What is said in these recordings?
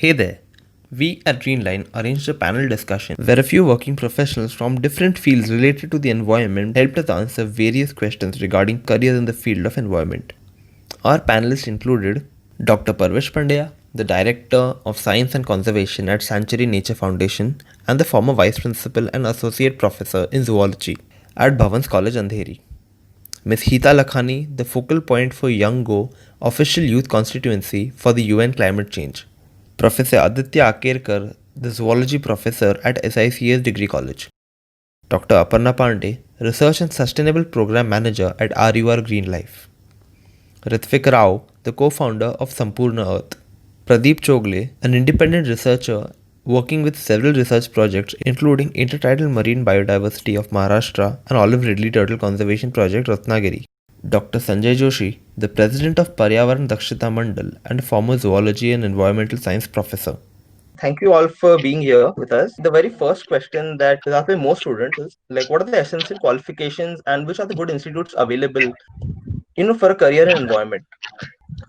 Hey there! We at Greenline arranged a panel discussion where a few working professionals from different fields related to the environment helped us answer various questions regarding careers in the field of environment. Our panelists included Dr. Parvesh Pandya, the Director of Science and Conservation at Sanctuary Nature Foundation and the former Vice Principal and Associate Professor in Zoology at Bhavans College, Andheri. Ms. Hita Lakhani, the focal point for Young Go, official youth constituency for the UN climate change. Professor Aditya Akerkar, the zoology professor at SICS Degree College. Dr. Aparna Pandey, research and sustainable program manager at RUR Green Life. Ritvik Rao, the co-founder of Sampurna Earth. Pradeep Chogle, an independent researcher working with several research projects including Intertidal Marine Biodiversity of Maharashtra and Olive Ridley Turtle Conservation Project Ratnagiri. Dr. Sanjay Joshi, the president of Paryavaran Dakshita Mandal and former zoology and environmental science professor. Thank you all for being here with us. The very first question that is asked by most students is like, what are the essential qualifications and which are the good institutes available, for a career in environment?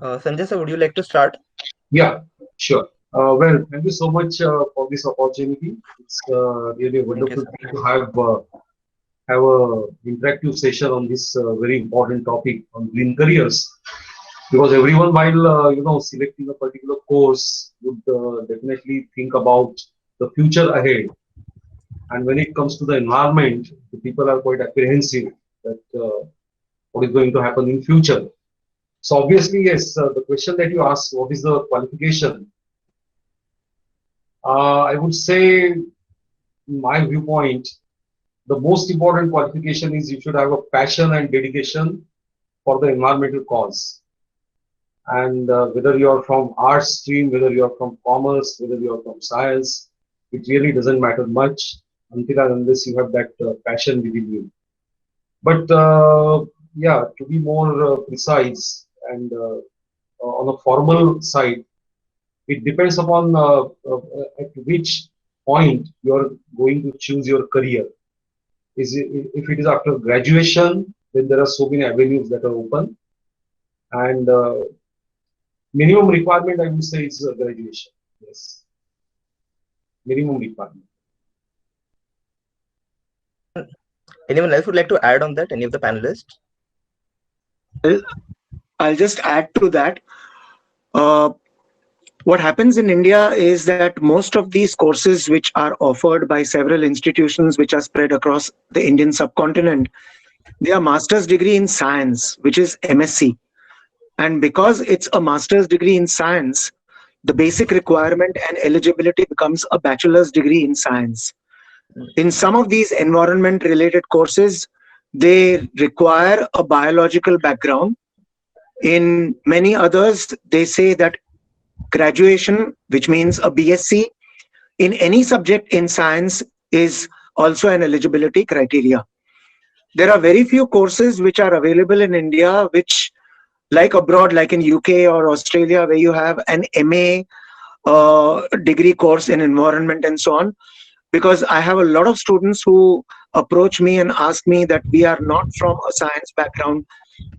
Sanjay sir, would you like to start? Yeah, sure. Well, thank you so much for this opportunity. It's really a Thank you, wonderful sir. thing to have a interactive session on this very important topic on green careers. Because everyone, while selecting a particular course, would definitely think about the future ahead. And when it comes to the environment, the people are quite apprehensive that what is going to happen in future. So obviously, yes, the question that you asked, what is the qualification? I would say, in my viewpoint, the most important qualification is you should have a passion and dedication for the environmental cause. And whether you're from arts stream, whether you're from commerce, whether you're from science, it really doesn't matter much until and unless you have that passion within you. But yeah, to be more precise and on a formal side, it depends upon at which point you're going to choose your career. If it is after graduation, then there are so many avenues that are open, and minimum requirement I would say is graduation. Yes, minimum requirement. Anyone else would like to add on that? Any of the panelists? Well, I'll just add to that. Uh, what happens in India is that most of these courses, which are offered by several institutions which are spread across the Indian subcontinent, they are master's degree in science, which is MSc. And because it's a master's degree in science, the basic requirement and eligibility becomes a bachelor's degree in science. In some of these environment related courses, they require a biological background. In many others, they say that graduation, which means a BSc in any subject in science, is also an eligibility criteria. There are very few courses which are available in India, which, like abroad, like in UK or Australia, where you have an MA degree course in environment and so on. Because I have a lot of students who approach me and ask me that we are not from a science background.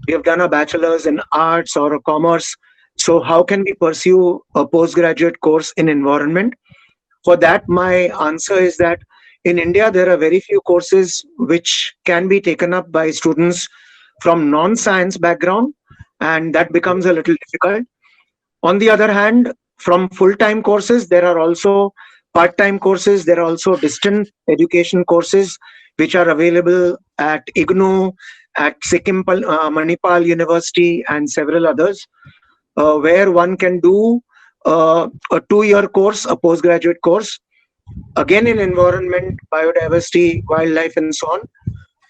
We have done a bachelor's in arts or a commerce. So how can we pursue a postgraduate course in environment? For that, my answer is that in India, there are very few courses which can be taken up by students from non-science background, and that becomes a little difficult. On the other hand, from full-time courses, there are also part-time courses. There are also distant education courses which are available at IGNOU, at Sikkim Manipal University, and several others, where one can do a 2-year course, a postgraduate course, again in environment, biodiversity, wildlife, and so on.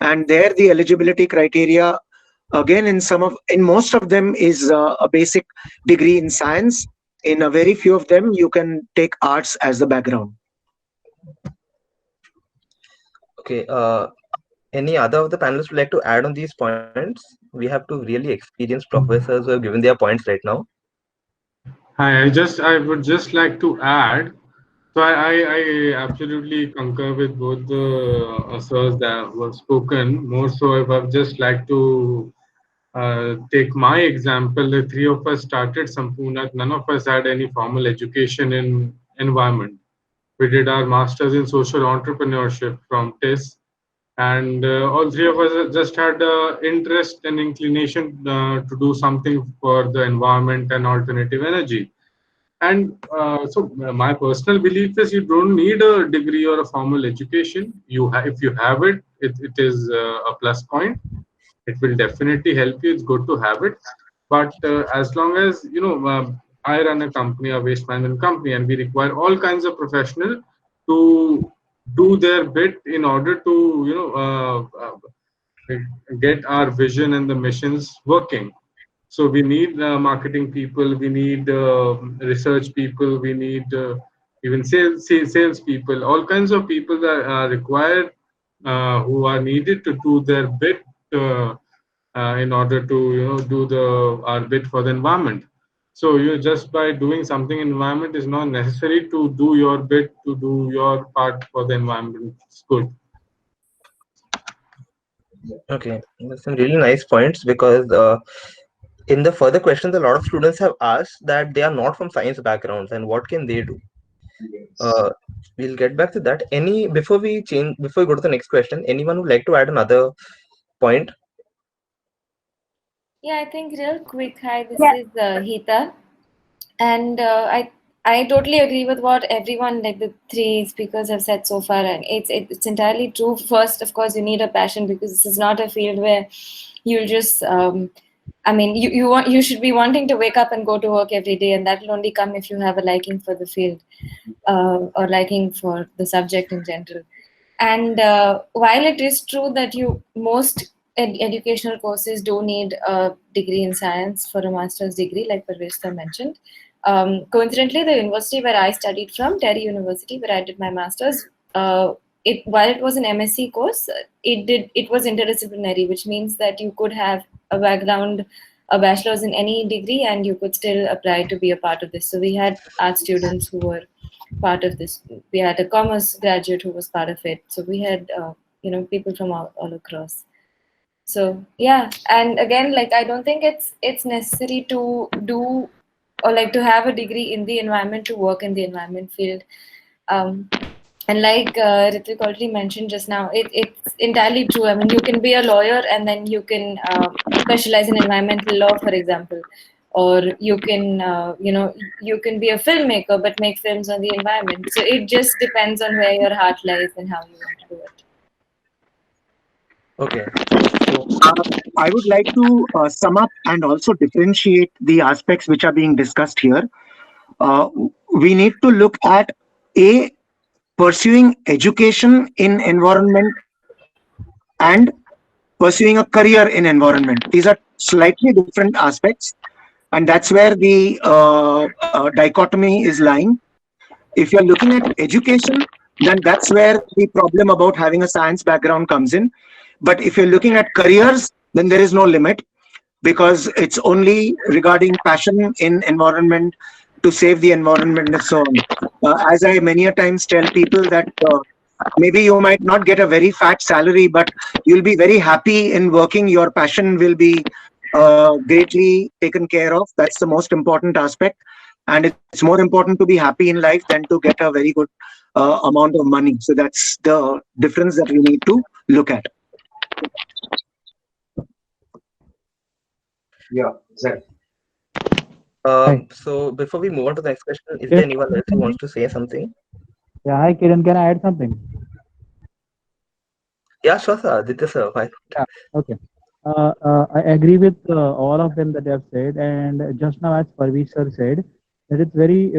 And there, the eligibility criteria, again, in most of them, is a basic degree in science. In a very few of them, you can take arts as the background. Okay. Any other of the panelists would like to add on these points? We have two really experienced professors who have given their points right now. Hi, I would just like to add. So I absolutely concur with both the sirs that were spoken. More so, if I've just like to take my example, the three of us started Sampoorna. None of us had any formal education in environment. We did our masters in social entrepreneurship from TIS, and all three of us just had interest and inclination to do something for the environment and alternative energy. And my personal belief is you don't need a degree or a formal education. If you have it, it is a plus point. It will definitely help you. It's good to have it, but as long as I run a company, a waste management company, and we require all kinds of professional to do their bit in order to get our vision and the missions working. So we need marketing people, we need research people, we need even sales people, all kinds of people that are required, who are needed to do their bit in order to do the our bit for the environment. So you just by doing something in environment is not necessary to do your bit, to do your part for the environment. It's good. Okay, that's some really nice points because in the further questions, a lot of students have asked that they are not from science backgrounds and what can they do. Yes. Uh, we'll get back to that. Before we go to the next question, anyone would like to add another point? Yeah, I think real quick. Hi, this is Hita, and I totally agree with what everyone, like the three speakers, have said so far, and it's entirely true. First, of course, you need a passion because this is not a field where you'll just. I mean, you should be wanting to wake up and go to work every day, and that will only come if you have a liking for the field, or liking for the subject in general. And while it is true that most educational courses do need a degree in science for a master's degree, like Parvesh sir mentioned, coincidentally, the university where I studied from, Terry University, where I did my master's, while it was an MSc course, it was interdisciplinary, which means that you could have a background, a bachelor's in any degree, and you could still apply to be a part of this. So we had art students who were part of this. We had a commerce graduate who was part of it. So we had people from all across. So yeah, and again, like I don't think it's necessary to do or like to have a degree in the environment to work in the environment field. And like Ritvik already mentioned just now, it's entirely true. I mean, you can be a lawyer and then you can specialize in environmental law, for example, or you can you can be a filmmaker but make films on the environment. So it just depends on where your heart lies and how you want to do it. Okay. I would like to sum up and also differentiate the aspects which are being discussed here. We need to look at pursuing education in environment and pursuing a career in environment. These are slightly different aspects, and that's where the dichotomy is lying. If you're looking at education, then that's where the problem about having a science background comes in. But if you're looking at careers, then there is no limit because it's only regarding passion in environment to save the environment and so on. As I many a times tell people that maybe you might not get a very fat salary, but you'll be very happy in working. Your passion will be greatly taken care of. That's the most important aspect. And it's more important to be happy in life than to get a very good amount of money. So that's the difference that we need to look at. Yeah, exactly. So before we move on to the next question, is there anyone else who wants to say something? Yeah, hi Kiran, can I add something? Yeah, sure, sir. Aditya, sir. Hi. Yeah, okay. I agree with all of them that they have said, and just now, as Parvesh sir said, that it's very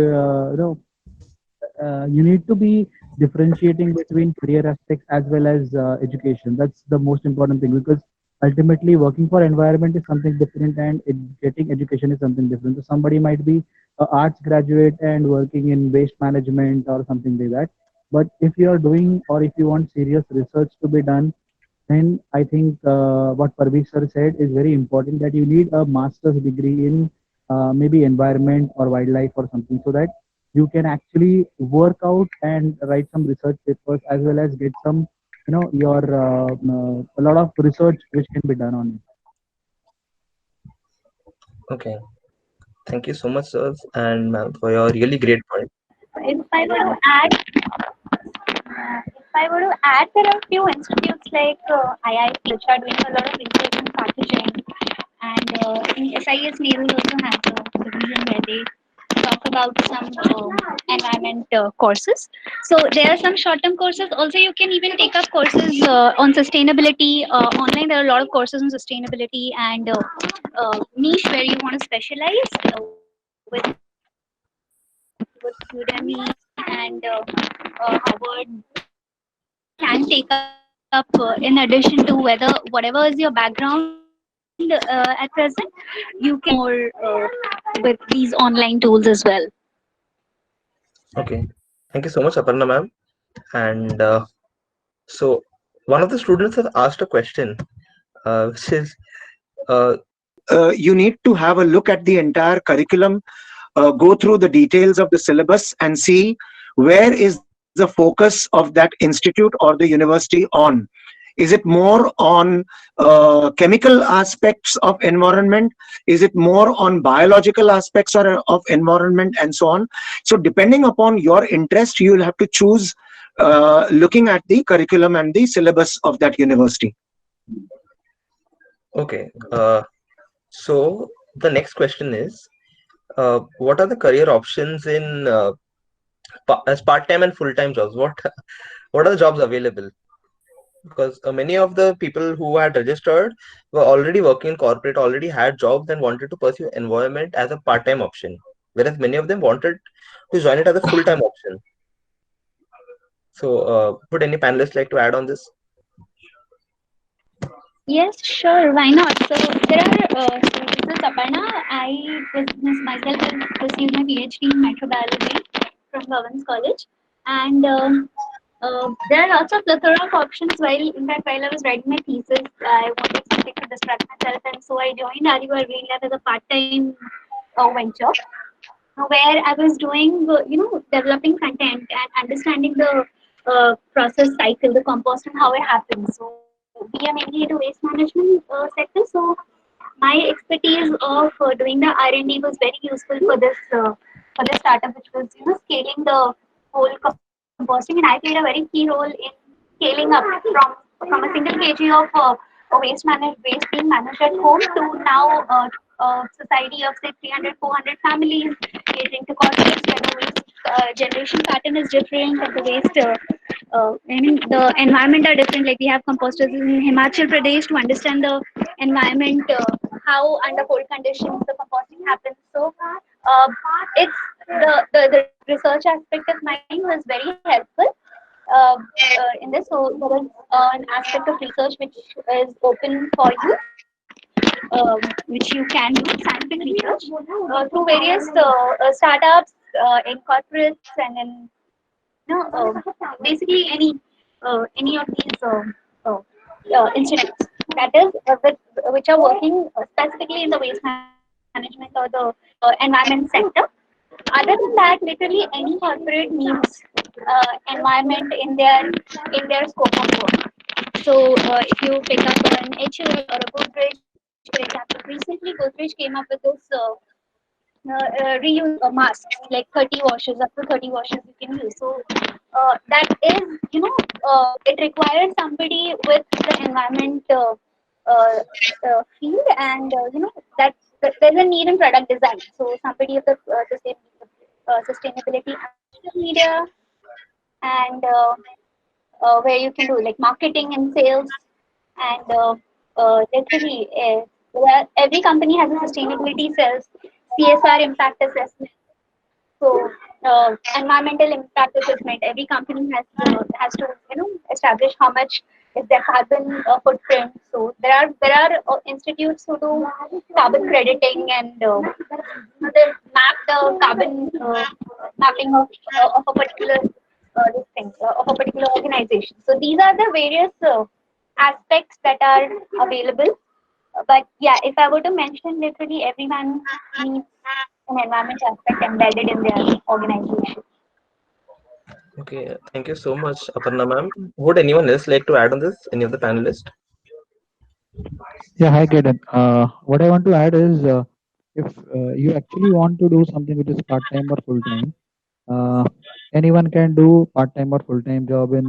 you need to be differentiating between career aspects as well as education. That's the most important thing because ultimately working for environment is something different and getting education is something different. So somebody might be an arts graduate and working in waste management or something like that. But if you are doing or if you want serious research to be done, then I think what Parvesh sir said is very important that you need a master's degree in maybe environment or wildlife or something so that you can actually work out and write some research papers as well as get some your a lot of research which can be done on it. Okay. Thank you so much, sir and ma'am, for your really great point. If I were to add, there are few institutes like IIT which are doing a lot of research in packaging, and I think SIS Nehru also has a division where they talk about some environment courses. So there are some short-term courses. Also, you can even take up courses on sustainability online. There are a lot of courses on sustainability and niche where you want to specialize with Udemy and Harvard can take up in addition to whatever is your background at present, you can more with these online tools as well. Okay. Thank you so much, Aparna ma'am. And so one of the students has asked a question, which is, uh, You need to have a look at the entire curriculum, go through the details of the syllabus and see where is the focus of that institute or the university on. Is it more on chemical aspects of environment? Is it more on biological aspects of environment and so on? So depending upon your interest, you will have to choose looking at the curriculum and the syllabus of that university. okay. So the next question is, what are the career options in as part-time and full-time jobs? What are the jobs available? Because many of the people who had registered were already working in corporate, already had jobs and wanted to pursue environment as a part-time option, whereas many of them wanted to join it as a full-time option. So, would any panelists like to add on this? Yes, sure. Why not? So there are. So this is Aparna. I was myself has pursued my PhD in microbiology from Bhavans College, and there are lots of plethora of options. While I was writing my thesis, I wanted something to distract myself, and so I joined Aligarh Green Lab as a part-time venture, where I was doing, developing content and understanding the process cycle, the compost and how it happens. So we are mainly into waste management sector. So my expertise of doing the R&D was very useful for this startup, which was scaling the whole composting, and I played a very key role in scaling up from a single kg of waste being managed at home to now a society of say 300, 400 families catering to causes where the waste generation pattern is different and the waste I mean the environment are different. Like we have composters in Himachal Pradesh to understand the environment, how under cold conditions the composting happens. So it's the research aspect of mine was very helpful in this. So there is an aspect of research which is open for you, which you can do scientific research through various startups in corporates and in basically any of these institutes that is which are working specifically in the waste management or the environment sector. Other than that, literally any corporate needs environment in their scope of work. So if you pick up an HUL or a Godrej, for example, recently Godrej came up with this reuse masks, like 30 washes, up to 30 washes you can use. So that is, it requires somebody with the environment field, and that there's a need in product design. So somebody of the sustainability media, and where you can do like marketing and sales, and literally every company has a sustainability cells, CSR impact assessment. So environmental impact assessment. Every company has to establish how much is their carbon footprint. So there are institutes who do carbon crediting, and they map the carbon mapping of a particular this thing of a particular organization. So these are the various aspects that are available. But yeah, if I were to mention, literally everyone needs an environment aspect embedded in their organization. Okay, thank you so much, Aparna ma'am. Would anyone else like to add on this? Any of the panelists? Yeah, hi, Kaden. What I want to add is if you actually want to do something which is part-time or full-time, uh, anyone can do part-time or full-time job in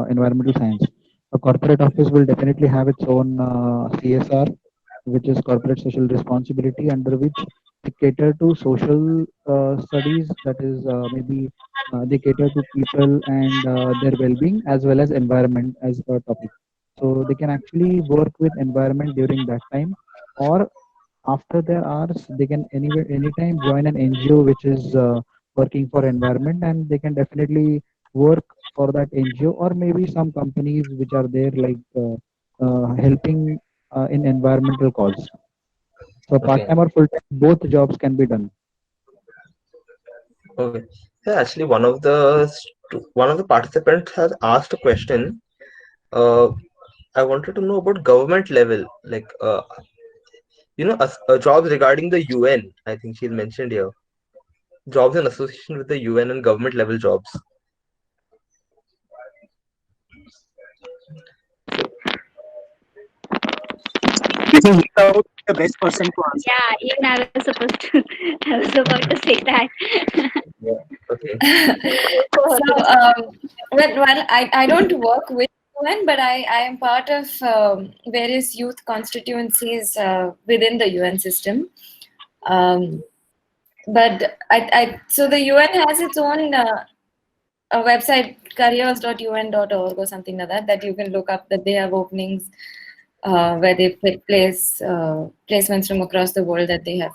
environmental science. A corporate office will definitely have its own CSR, which is corporate social responsibility, under which they cater to social studies. That is, maybe they cater to people and their well-being as well as environment as a topic. So they can actually work with environment during that time, or after their hours, they can anywhere anytime join an NGO which is working for environment, and they can definitely work for that NGO, or maybe some companies which are there like helping in environmental cause. So part Okay. time or full time, both jobs can be done. Okay. Yeah, actually, one of the participants has asked a question. Uh, I wanted to know about government level, like jobs regarding the UN. I think she's mentioned here jobs in association with the UN and government level jobs. I think Hita would be the best person to answer. Yeah, even I was supposed to. I was about to say that. Yeah. Okay. So, I don't work with UN, but I am part of various youth constituencies within the UN system. But so the UN has its own a website, careers.un.org or something like that you can look up, that they have openings where they place placements from across the world that they have,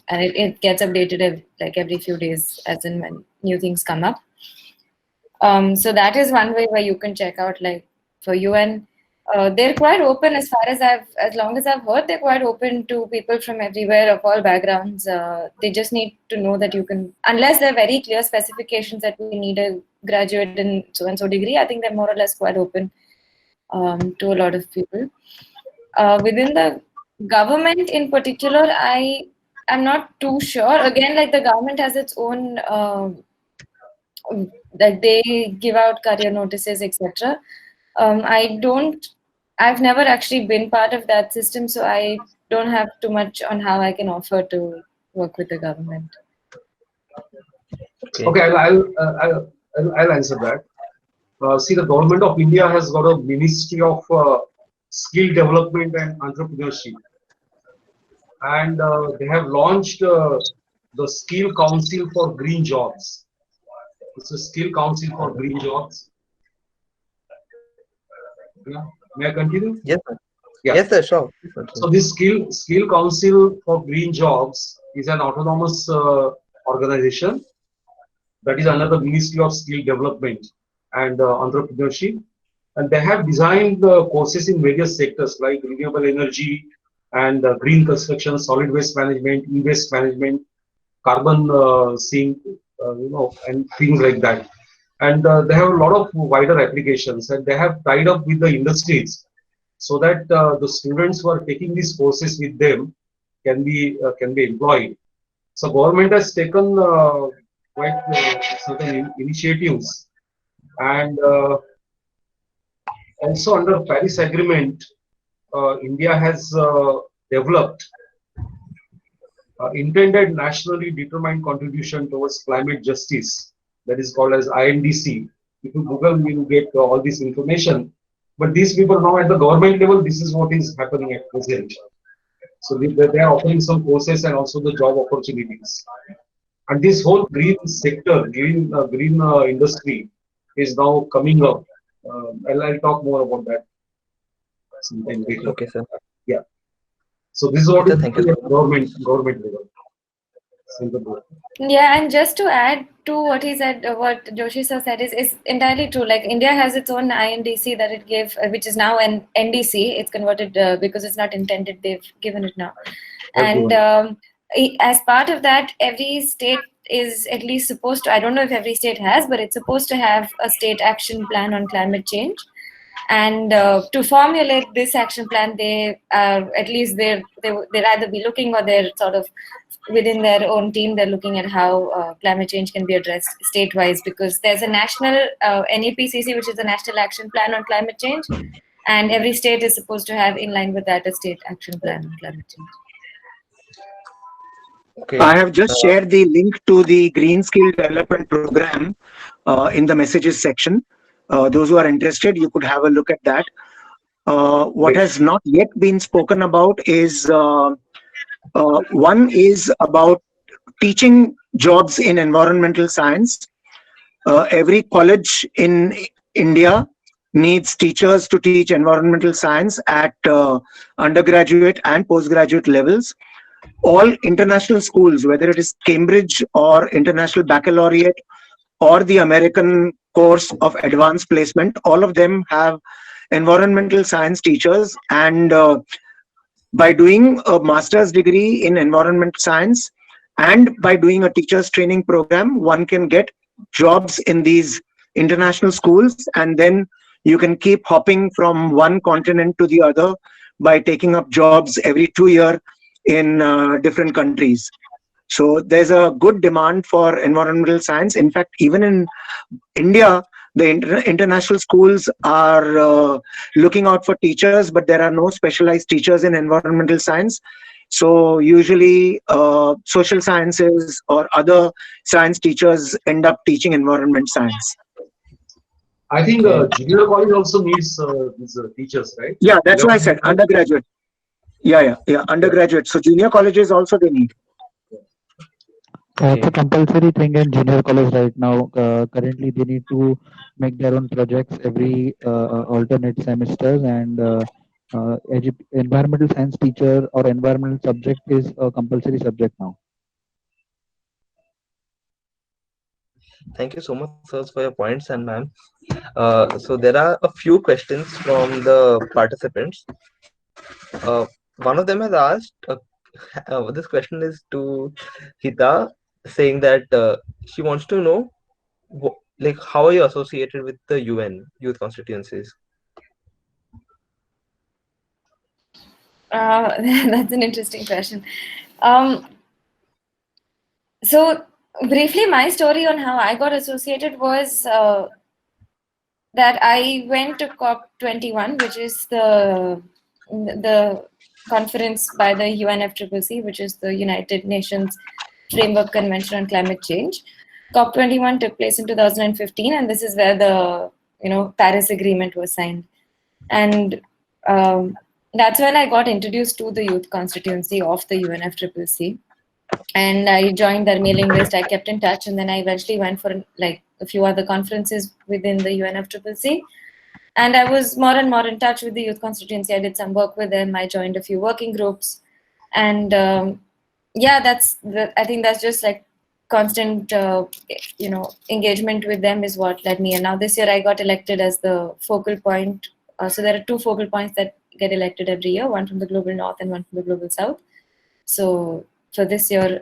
and it gets updated every few days as in when new things come up. So that is one way where you can check out, like for UN. They're quite open as long as I've heard, they're quite open to people from everywhere of all backgrounds. They just need to know that you can, unless there are very clear specifications that we need a graduate in so and so degree, I think they're more or less quite open to a lot of people. Within the government in particular, I'm not too sure. Again, like the government has its own like they give out career notices, etc. I've never actually been part of that system, so I don't have too much on how I can offer to work with the government. Okay, I'll answer that. See, the government of India has got a Ministry of Skill Development and Entrepreneurship, and they have launched the Skill Council for Green Jobs. It's a Skill Council for Green Jobs. Yeah. May I continue? Yes, sir. Yeah. Yes, sir. Sure. So this Skill Council for Green Jobs is an autonomous organization that is under the Ministry of Skill Development and Entrepreneurship, and they have designed the courses in various sectors like renewable energy and green construction, solid waste management, e-waste management, carbon sink, and things like that. And they have a lot of wider applications, and they have tied up with the industries so that the students who are taking these courses with them can be employed. So government has taken quite certain initiatives, and also under Paris Agreement, India has developed intended nationally determined contribution towards climate justice, that is called as INDC. If you Google, you will get all this information. But these people now at the government level, this is what is happening at present. So they are offering some courses and also the job opportunities. And this whole green sector, green industry is now coming up. I'll talk more about that sometime later. Okay, sir. Yeah. So this is what Sir, is thank you. government level. Yeah, and just to add to what he said, what Joshi sir said is entirely true. Like India has its own INDC that it gave, which is now an NDC. It's converted because it's not intended. They've given it now, and as part of that, every state is at least supposed to. I don't know if every state has, but it's supposed to have a state action plan on climate change. And to formulate this action plan, they at least they'll either be looking, or they're sort of within their own team, they're looking at how climate change can be addressed state-wise, because there's a national NEPCC, which is the National Action Plan on Climate Change, and every state is supposed to have, in line with that, a state action plan on climate change. Okay. I have just shared the link to the Green Skill Development Program in the messages section. Those who are interested, you could have a look at that. What Great. has not yet been spoken about is one is about teaching jobs in environmental science. Every college in India needs teachers to teach environmental science at undergraduate and postgraduate levels. All international schools, whether it is Cambridge or International Baccalaureate or the American course of advanced placement, all of them have environmental science teachers. And by doing a master's degree in environmental science and by doing a teacher's training program, one can get jobs in these international schools, and then you can keep hopping from one continent to the other by taking up jobs every 2 years in different countries. So there's a good demand for environmental science. In fact, even in India, the international schools are looking out for teachers, but there are no specialized teachers in environmental science. So usually social sciences or other science teachers end up teaching environment science. I think junior college also needs these teachers, right? Yeah, that's why I said undergraduate. Yeah, undergraduate. So junior colleges also they need. It's a compulsory thing in junior college right now. Currently, they need to make their own projects every alternate semesters, and environmental science teacher or environmental subject is a compulsory subject now. Thank you so much, sirs, for your points and ma'am. So there are a few questions from the participants. One of them has asked, this question is to Hita, saying that she wants to know, like, how are you associated with the UN youth constituencies? That's an interesting question. So briefly, my story on how I got associated was that I went to COP21, which is the conference by the UNFCCC, which is the United Nations Framework Convention on Climate Change. COP21 took place in 2015, and this is where the Paris Agreement was signed. And that's when I got introduced to the youth constituency of the UNFCCC. And I joined their mailing list. I kept in touch, and then I eventually went for like a few other conferences within the UNFCCC. And I was more and more in touch with the youth constituency. I did some work with them. I joined a few working groups, and I think that's just like constant, engagement with them is what led me. And now this year I got elected as the focal point. So there are 2 focal points that get elected every year, one from the Global North and one from the Global South. So for this year,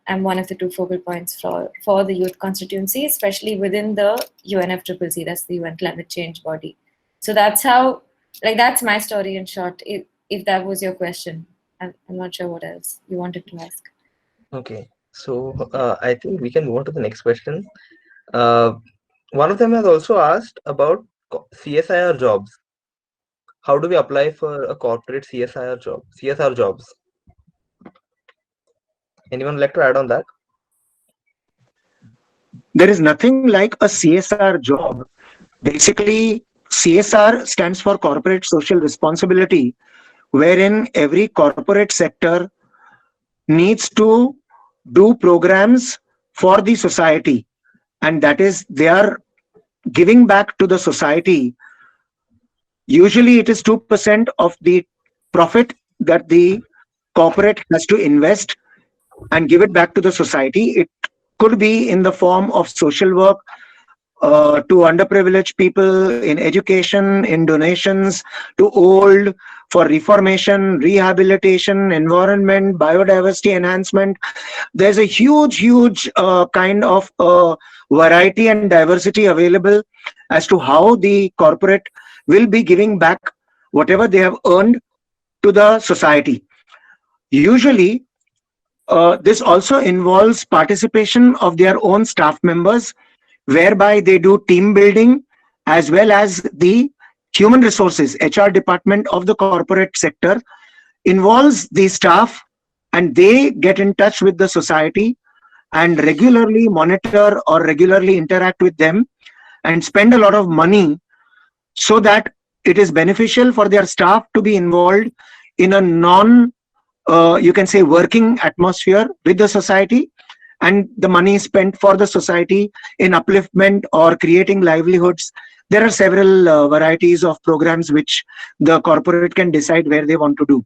I'm one of the 2 focal points for the youth constituency, especially within the UNFCCC, that's the UN climate change body. So that's how, that's my story in short, if that was your question. I'm not sure what else you wanted to ask. Okay, so I think we can move on to the next question. One of them has also asked about CSIR jobs. How do we apply for a corporate CSR jobs? Anyone like to add on that? There is nothing like a CSR job. Basically, CSR stands for corporate social responsibility, wherein every corporate sector needs to do programs for the society, and that is they are giving back to the society. Usually it is 2% of the profit that the corporate has to invest and give it back to the society. It could be in the form of social work to underprivileged people, in education, in donations to old, for reformation, rehabilitation, environment, biodiversity enhancement. There's a huge kind of variety and diversity available as to how the corporate will be giving back whatever they have earned to the society. Usually, this also involves participation of their own staff members, whereby they do team building, as well as the human resources, HR department of the corporate sector involves the staff and they get in touch with the society and regularly monitor or regularly interact with them and spend a lot of money so that it is beneficial for their staff to be involved in a non you can say working atmosphere with the society, and the money is spent for the society in upliftment or creating livelihoods. There are several varieties of programs which the corporate can decide where they want to do.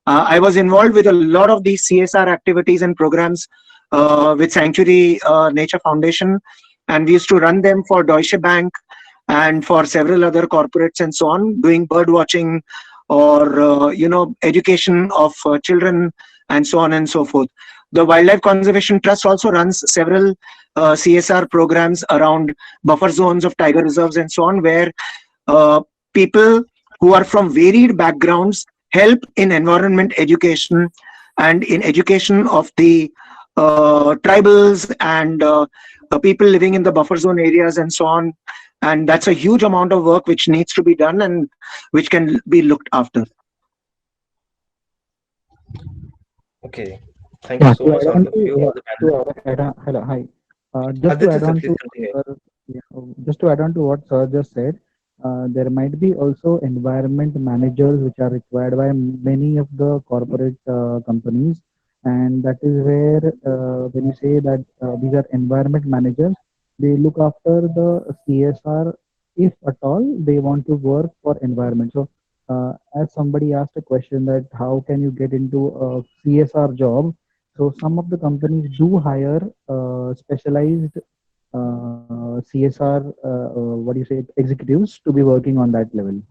I was involved with a lot of these CSR activities and programs with Sanctuary Nature Foundation, and we used to run them for Deutsche Bank and for several other corporates and so on, doing bird watching or education of children and so on and so forth. The Wildlife Conservation Trust also runs several CSR programs around buffer zones of tiger reserves and so on, where people who are from varied backgrounds help in environment education and in education of the tribals and people living in the buffer zone areas and so on. And that's a huge amount of work which needs to be done and which can be looked after. Okay. Thank you so much, all of you. All the panelists. Hello, hi. Just to Aditya, add sir, on please to continue. just to add on to what Sir just said, there might be also environment managers which are required by many of the corporate companies, and that is where when you say that these are environment managers, they look after the CSR if at all they want to work for environment. So, as somebody asked a question that how can you get into a CSR job? So some of the companies do hire specialized CSR, what do you say, executives to be working on that level.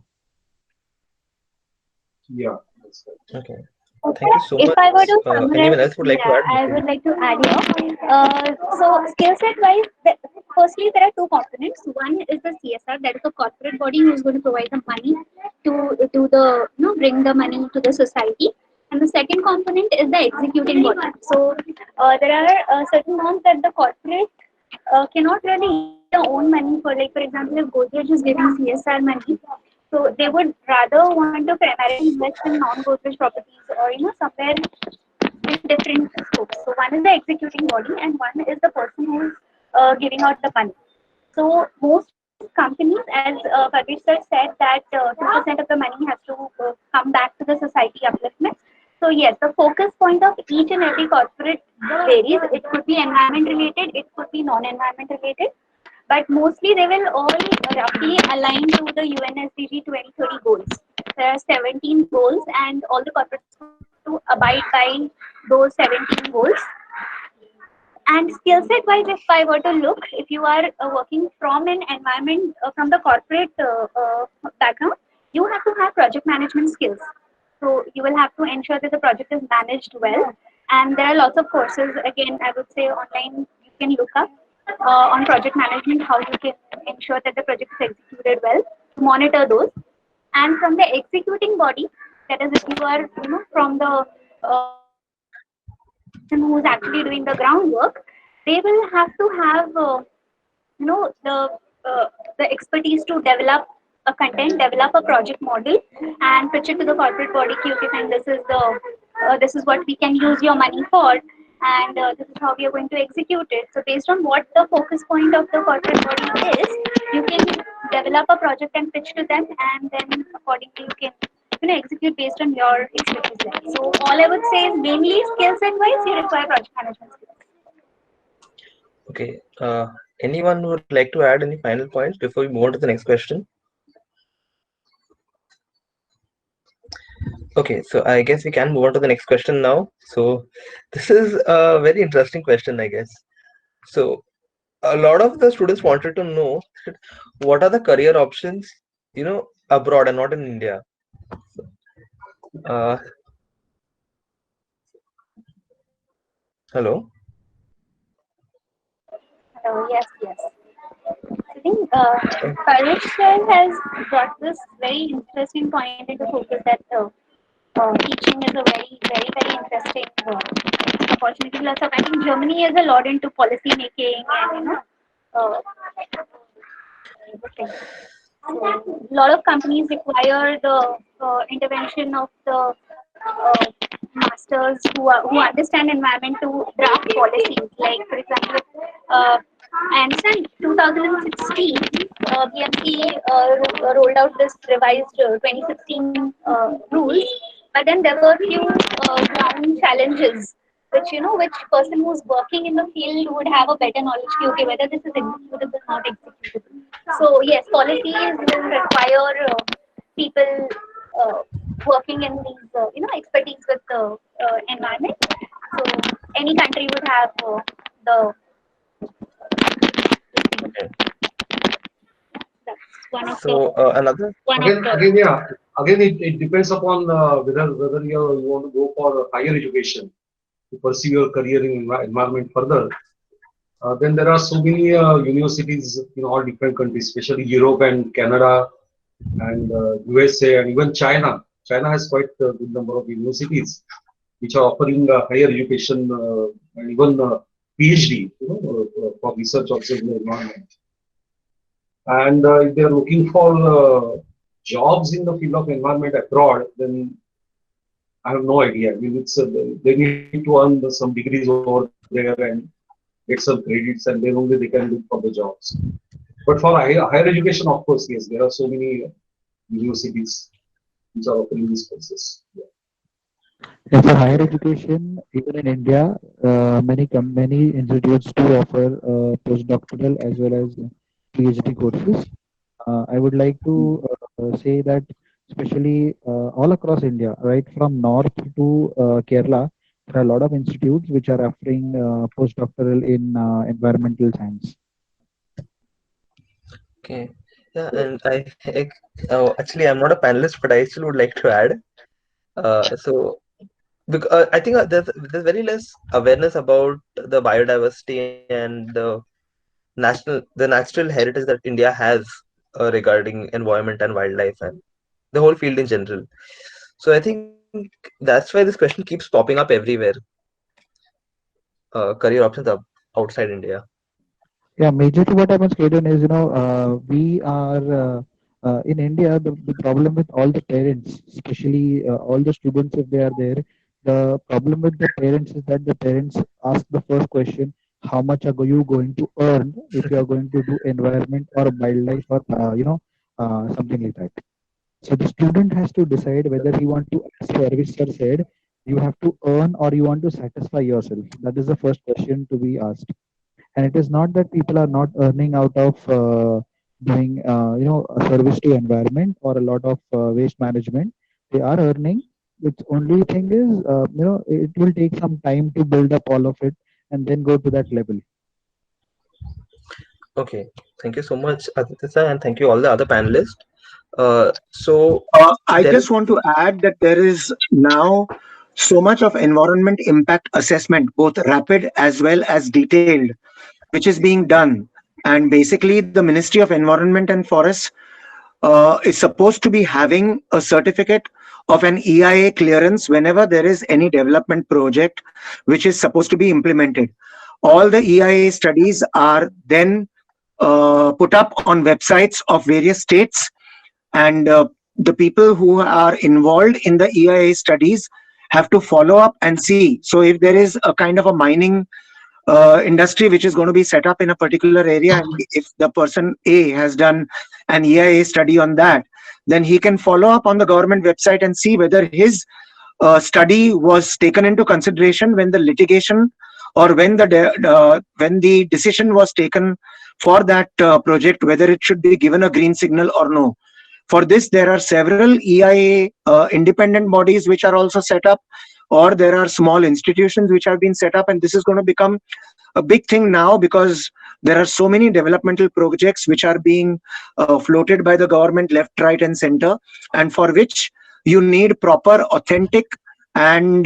Yeah, that's right. Okay. Okay. Thank you so If much. I were to Anyone summarize, else would like to yeah, add? I would like to add here. So skill set wise, firstly there are two components. One is the CSR, that is the corporate body who is going to provide the money to the bring the money to the society. And the second component is the executing body. So there are certain norms that the corporate cannot really use their own money for. Like for example, if Godrej is giving CSR money, so they would rather want to primarily invest in non-Godrej properties or somewhere in different scopes. So one is the executing body and one is the person who is giving out the money. So most companies, as Parvesh sir said, that 2% of the money has to come back to the society upliftment. So yes, the focus point of each and every corporate varies. It could be environment related, it could be non-environment related, but mostly they will all roughly align to the UNSDG 2030 goals. There are 17 goals, and all the corporates have to abide by those 17 goals. And skill set wise, if I were to look, if you are working from an environment, from the corporate background, you have to have project management skills. So you will have to ensure that the project is managed well. And there are lots of courses, again, I would say online, you can look up on project management, how you can ensure that the project is executed well, monitor those. And from the executing body, that is if you are, from the person who is actually doing the groundwork, they will have to have you know the the expertise to develop a content, develop a project model, and pitch it to the corporate body. Okay, fine, this is what we can use your money for, and this is how we are going to execute it. So based on what the focus point of the corporate body is, you can develop a project and pitch to them, and then accordingly you can execute based on your expertise level. So all I would say is mainly skill set wise, you require project management skills. Okay. Anyone would like to add any final points before we move on to the next question? Okay, so I guess we can move on to the next question now. So this is a very interesting question, I guess. So a lot of the students wanted to know what are the career options, abroad and not in India. Uh, Hello. Yes, yes. I think Paresh sir has brought this very interesting point into focus that teaching is a very, very, very interesting opportunity. Plus, I think Germany is a lot into policy making and everything. So, a lot of companies require the intervention of the masters who understand environment to draft policies. Like for example, I understand 2016 BMC rolled out this revised 2016 rules, but then there were few ground challenges which which person who's working in the field would have a better knowledge okay whether this is executable or not executable. So yes, policies will require people working in these expertise with the environment. So any country would have the Okay. that's one of the So another one Again, of the again, yeah. Again, it depends upon whether you want to go for higher education to pursue your career in environment further. Then there are so many universities in all different countries, especially Europe and Canada and USA and even China. China has quite a good number of universities which are offering higher education and even PhD, for research also in the environment. And if they are looking for jobs in the field of environment abroad, then I have no idea. I mean, it's they need to earn some degrees over there and get some credits, and then only they can look for the jobs. But for higher education, of course, yes, there are so many universities which are offering these courses. Yeah. Yeah, for higher education, even in India, many institutes do offer postdoctoral as well as PhD courses. I would like to say that, especially all across India, right from north to Kerala, there are a lot of institutes which are offering postdoctoral in environmental science. Okay. Yeah, and actually, I'm not a panelist, but I still would like to add. So, because I think there's very less awareness about the biodiversity and the natural heritage that India has regarding environment and wildlife and the whole field in general. So I think that's why this question keeps popping up everywhere. Career options are outside India. Yeah, majorly what happens, Kaden, is we are in India. The problem with all the parents, especially all the students, if they are there, the problem with the parents is that the parents ask the first question: How much are you going to earn if you are going to do environment or wildlife or something like that? So the student has to decide whether he want to, as Arvind sir said, you have to earn or you want to satisfy yourself. That is the first question to be asked. And it is not that people are not earning out of doing a service to environment or a lot of waste management. They are earning. Its only thing is it will take some time to build up all of it and then go to that level. Okay, thank you so much, Aditya sir, and thank you all the other panelists. So I there is just want to add that there is now so much of environment impact assessment, both rapid as well as detailed, which is being done. And basically, the Ministry of Environment and Forests is supposed to be having a certificate of an EIA clearance whenever there is any development project which is supposed to be implemented. All the EIA studies are then put up on websites of various states, and the people who are involved in the EIA studies have to follow up and see. So if there is a kind of a mining industry which is going to be set up in a particular area, and if the person A has done an EIA study on that, then he can follow up on the government website and see whether his study was taken into consideration when the litigation or when the decision was taken for that project, whether it should be given a green signal or no. For this, there are several EIA independent bodies which are also set up, or there are small institutions which have been set up, and this is going to become a big thing now because there are so many developmental projects which are being floated by the government left, right, and center, and for which you need proper, authentic, and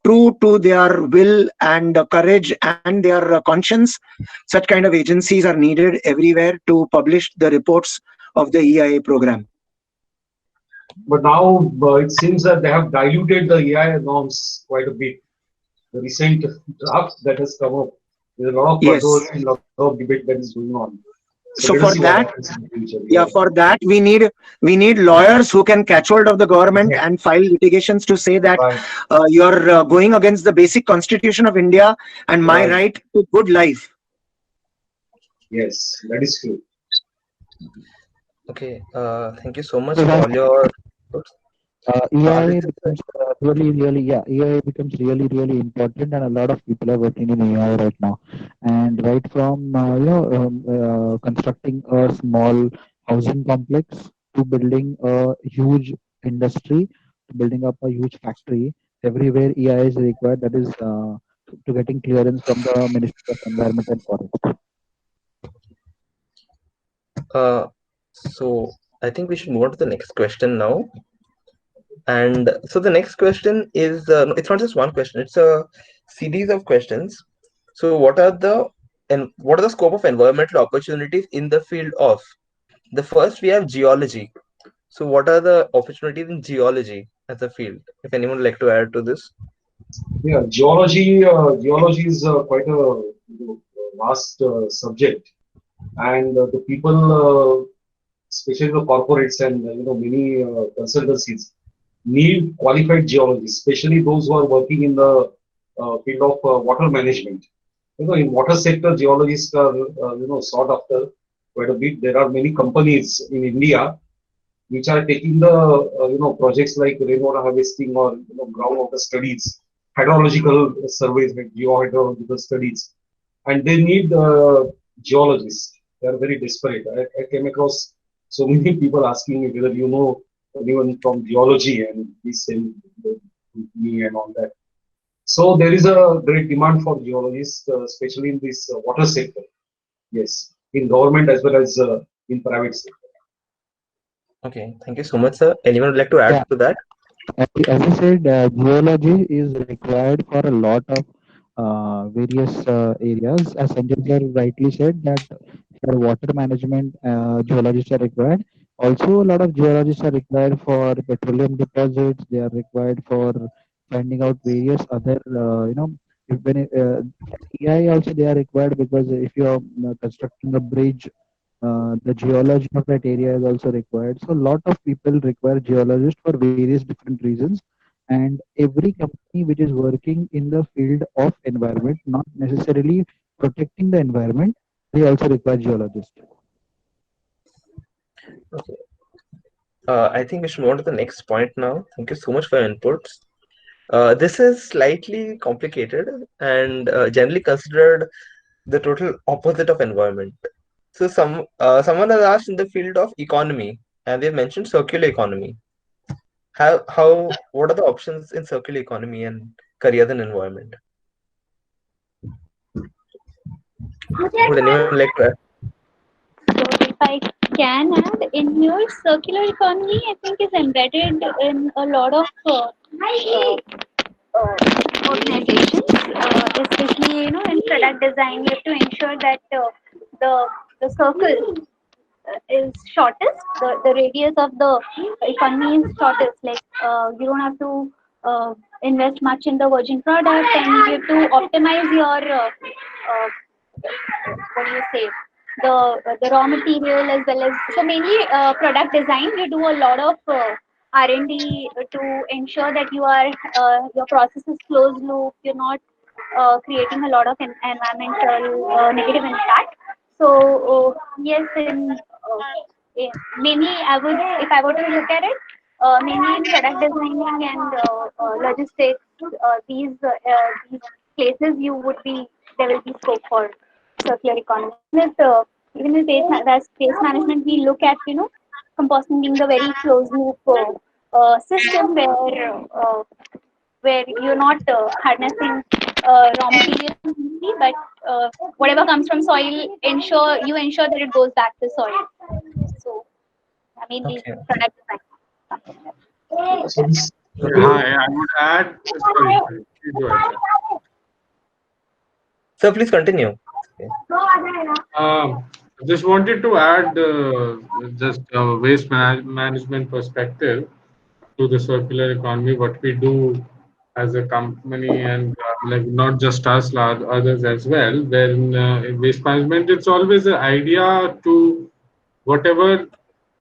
true to their will and courage and their conscience. Such kind of agencies are needed everywhere to publish the reports of the EIA program. But now it seems that they have diluted the EIA norms quite a bit. The recent draft that has come up, there's a lot of Yes. controversy, a lot of debate that is going on. So So let for us see what that, happens in the future. yeah, for that we need lawyers who can catch hold of the government Yeah. and file litigations to say that Right. you're going against the basic constitution of India and my Right. right to good life. Yes, that is true. Okay. Thank you so much So for all that's your inputs. AI Aditya, becomes AI becomes really important, and a lot of people are working in AI right now. And right from constructing a small housing complex to building a huge industry, to building up a huge factory, everywhere AI is required. That is to getting clearance from the Ministry of Environment and Forest. so I think we should move on to the next question now. And so the next question is no, it's not just one question, it's a series of questions. So what are the scope of environmental opportunities in the field of the first we have geology. So what are the opportunities in geology as a field? If anyone would like to add to this. Yeah, geology is quite a vast subject, and the people, especially the corporates and many consultancies, need qualified geologists, especially those who are working in the field of water management. In water sector, geologists are sought after quite a bit. There are many companies in India which are taking the projects like rainwater harvesting or groundwater studies, hydrological surveys like geohydrological studies, and they need geologists. They are very desperate. I came across so many people asking me whether you know anyone from geology, and please send me and all that. So there is a great demand for geologists, especially in this water sector. Yes, in government as well as in private sector. Okay, thank you so much, sir. Anyone would like to add Yeah, to that? as I said, geology is required for a lot of various areas. As Sanjay sir rightly said, that for water management, geologists are required. Also, a lot of geologists are required for petroleum deposits. They are required for finding out various other, if when AI also they are required, because if you are constructing a bridge, the geology of that area is also required. So a lot of people require geologists for various different reasons. And every company which is working in the field of environment, not necessarily protecting the environment, they also require geologists. Okay. I think we should move on to the next point now. Thank you so much for your inputs. This is slightly complicated and generally considered the total opposite of environment. So someone has asked in the field of economy, and they've mentioned circular economy. What are the options in circular economy and careers in environment? Would anyone like to add? So if I can add, in your circular economy, I think is embedded in a lot of organizations, especially in product design. You have to ensure that the circle is shortest, the radius of the economy is shortest. Like you don't have to invest much in the virgin product, and you have to optimize your what do you say, the raw material, as well as, so mainly product design. You do a lot of R&D to ensure that your process is closed loop. You're not creating a lot of environmental negative impact. So yes, mainly I would, if I were to look at it, mainly in product designing and logistics, these places you would be, there will be scope for circular economy. Even with space management, we look at composting being the very closed loop system where you're not harnessing raw materials completely, but whatever comes from soil, ensure that it goes back to soil. So mainly Okay. product design. So this Hi, I would add. Sorry, please go ahead. So please continue. Just wanted to add just waste management perspective to the circular economy, what we do as a company and like not just us, others as well. When in waste management, it's always an idea to whatever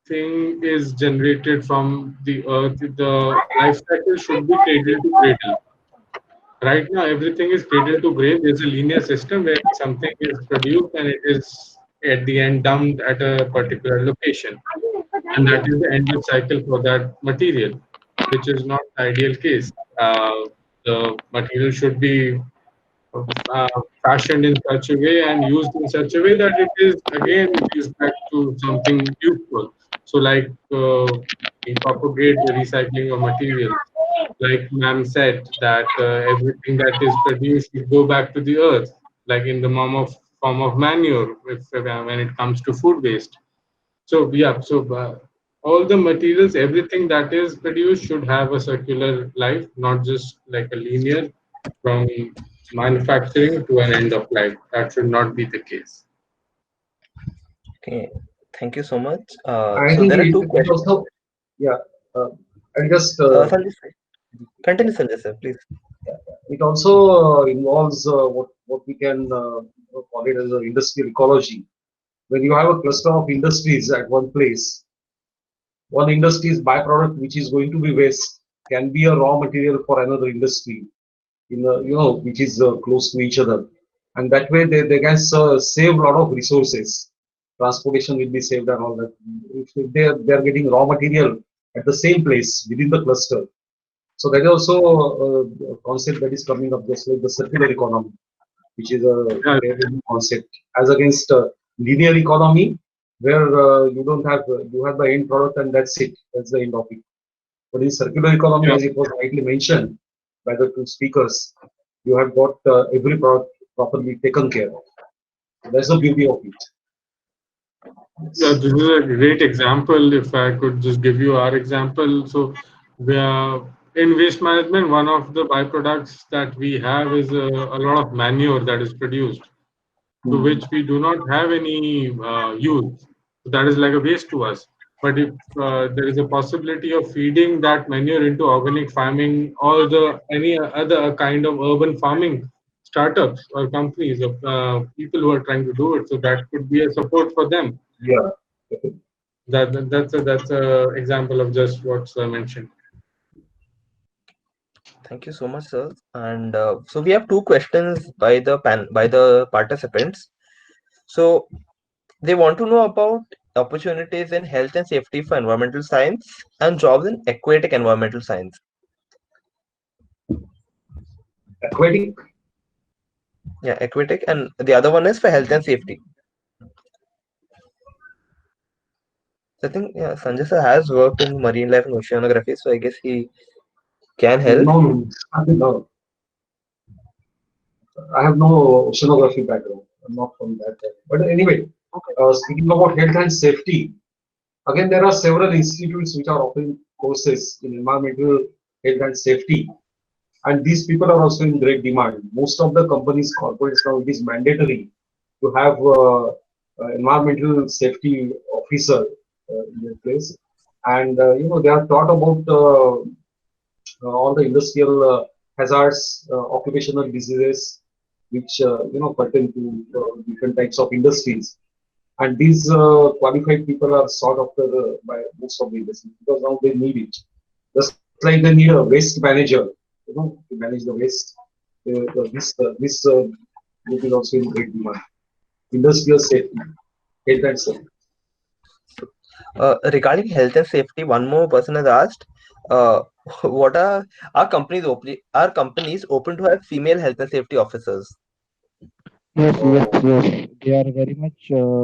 thing is generated from the earth, the life cycle should be cradle to cradle. Right now, everything is cradle to grave. There's a linear system where something is produced and it is at the end dumped at a particular location. And that is the end of cycle for that material, which is not the ideal case. The material should be uh, fashioned in such a way and used in such a way that it is again used back to something useful. So, like we propagate the recycling of materials. Like ma'am said, that everything that is produced should go back to the earth, like in the form of manure, if when it comes to food waste. So yeah, so all the materials, everything that is produced should have a circular life, not just like a linear from manufacturing to an end of life. That should not be the case. Okay, thank you so much. I So think there are two it questions. also, yeah, I just, Sanjay sir, continue, Sanjay sir, please. it also involves what we can call it as an industrial ecology. When you have a cluster of industries at one place, one industry's byproduct, which is going to be waste, can be a raw material for another industry, which is close to each other, and that way they can save a lot of resources. Transportation will be saved and all that. If they are getting raw material at the same place within the cluster, so that is also a concept that is coming up, just like the circular economy, which is a Yeah, very new concept, as against linear economy, where you don't have you have the end product and that's it. That's the end of it. But in circular economy, yeah. as it was rightly mentioned by the two speakers, you have got every product properly taken care of. That's the beauty of it. Yeah, Yes. this is a great example. If I could just give you our example. So, we are in waste management, one of the byproducts that we have is a lot of manure that is produced, to Hmm. which we do not have any use. So that is like a waste to us. But if there is a possibility of feeding that manure into organic farming or the any other kind of urban farming startups or companies of people who are trying to do it, so that could be a support for them. Yeah. That's a example of just what I mentioned. Thank you so much, sir. And so we have two questions by the participants. So they want to know about opportunities in health and safety for environmental science and jobs in aquatic environmental science. Aquatic. Yeah, aquatic, and the other one is for health and safety. So I think yeah, Sanjay sir has worked in marine life and oceanography, so I guess he can help. No, no, no. I have no oceanography background. I'm not from that. But anyway, speaking about health and safety, again, there are several institutes which are offering courses in environmental health and safety, and these people are also in great demand. Most of the companies, corporates now, it is mandatory to have environmental safety officer in their place, and they are taught about all the industrial hazards, occupational diseases, which pertain to different types of industries. And these qualified people are sought after by most of the industries because now they need it. Just like they need a waste manager, to manage the waste. This group is also in great demand. Industrial safety, health and safety. Regarding health and safety, one more person has asked, what are companies open to have female health and safety officers? Yes, yes, Oh, yes. They are very much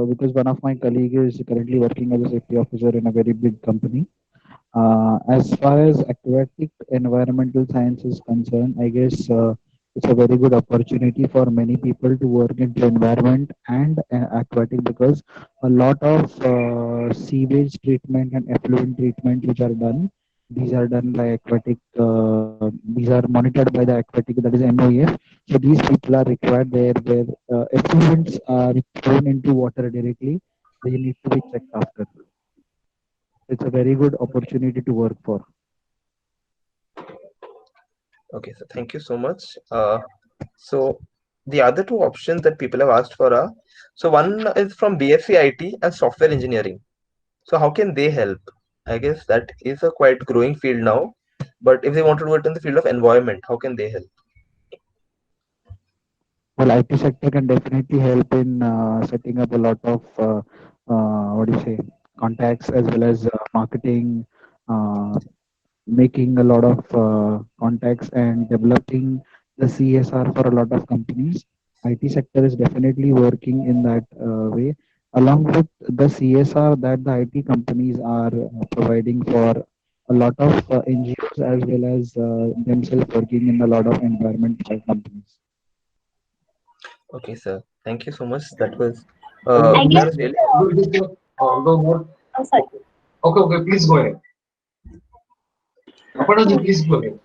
because one of my colleague is currently working as a safety officer in a very big company. As far as aquatic environmental science is concerned, I guess it's a very good opportunity for many people to work into environment and aquatic because a lot of sewage treatment and effluent treatment which are done, these are done by aquatic. These are monitored by the aquatic, that is MOEF. So these people are required there where effluents are thrown into water directly. They need to be checked after. It's a very good opportunity to work for. Okay, so thank you so much. So the other two options that people have asked for are, so one is from BSc IT and software engineering. So how can they help? I guess that is a quite growing field now. But if they want to do it in the field of environment, how can they help? Well, IT sector can definitely help in setting up a lot of what do you say, contacts as well as marketing, uh, making a lot of contacts and developing the CSR for a lot of companies. IT sector is definitely working in that way, along with the CSR that the IT companies are providing for a lot of NGOs as well as themselves working in a lot of environment companies. Okay, sir. Thank you so much. That was I guess, that was really Although oh, sorry. okay, please go ahead. Aparna, please go ahead.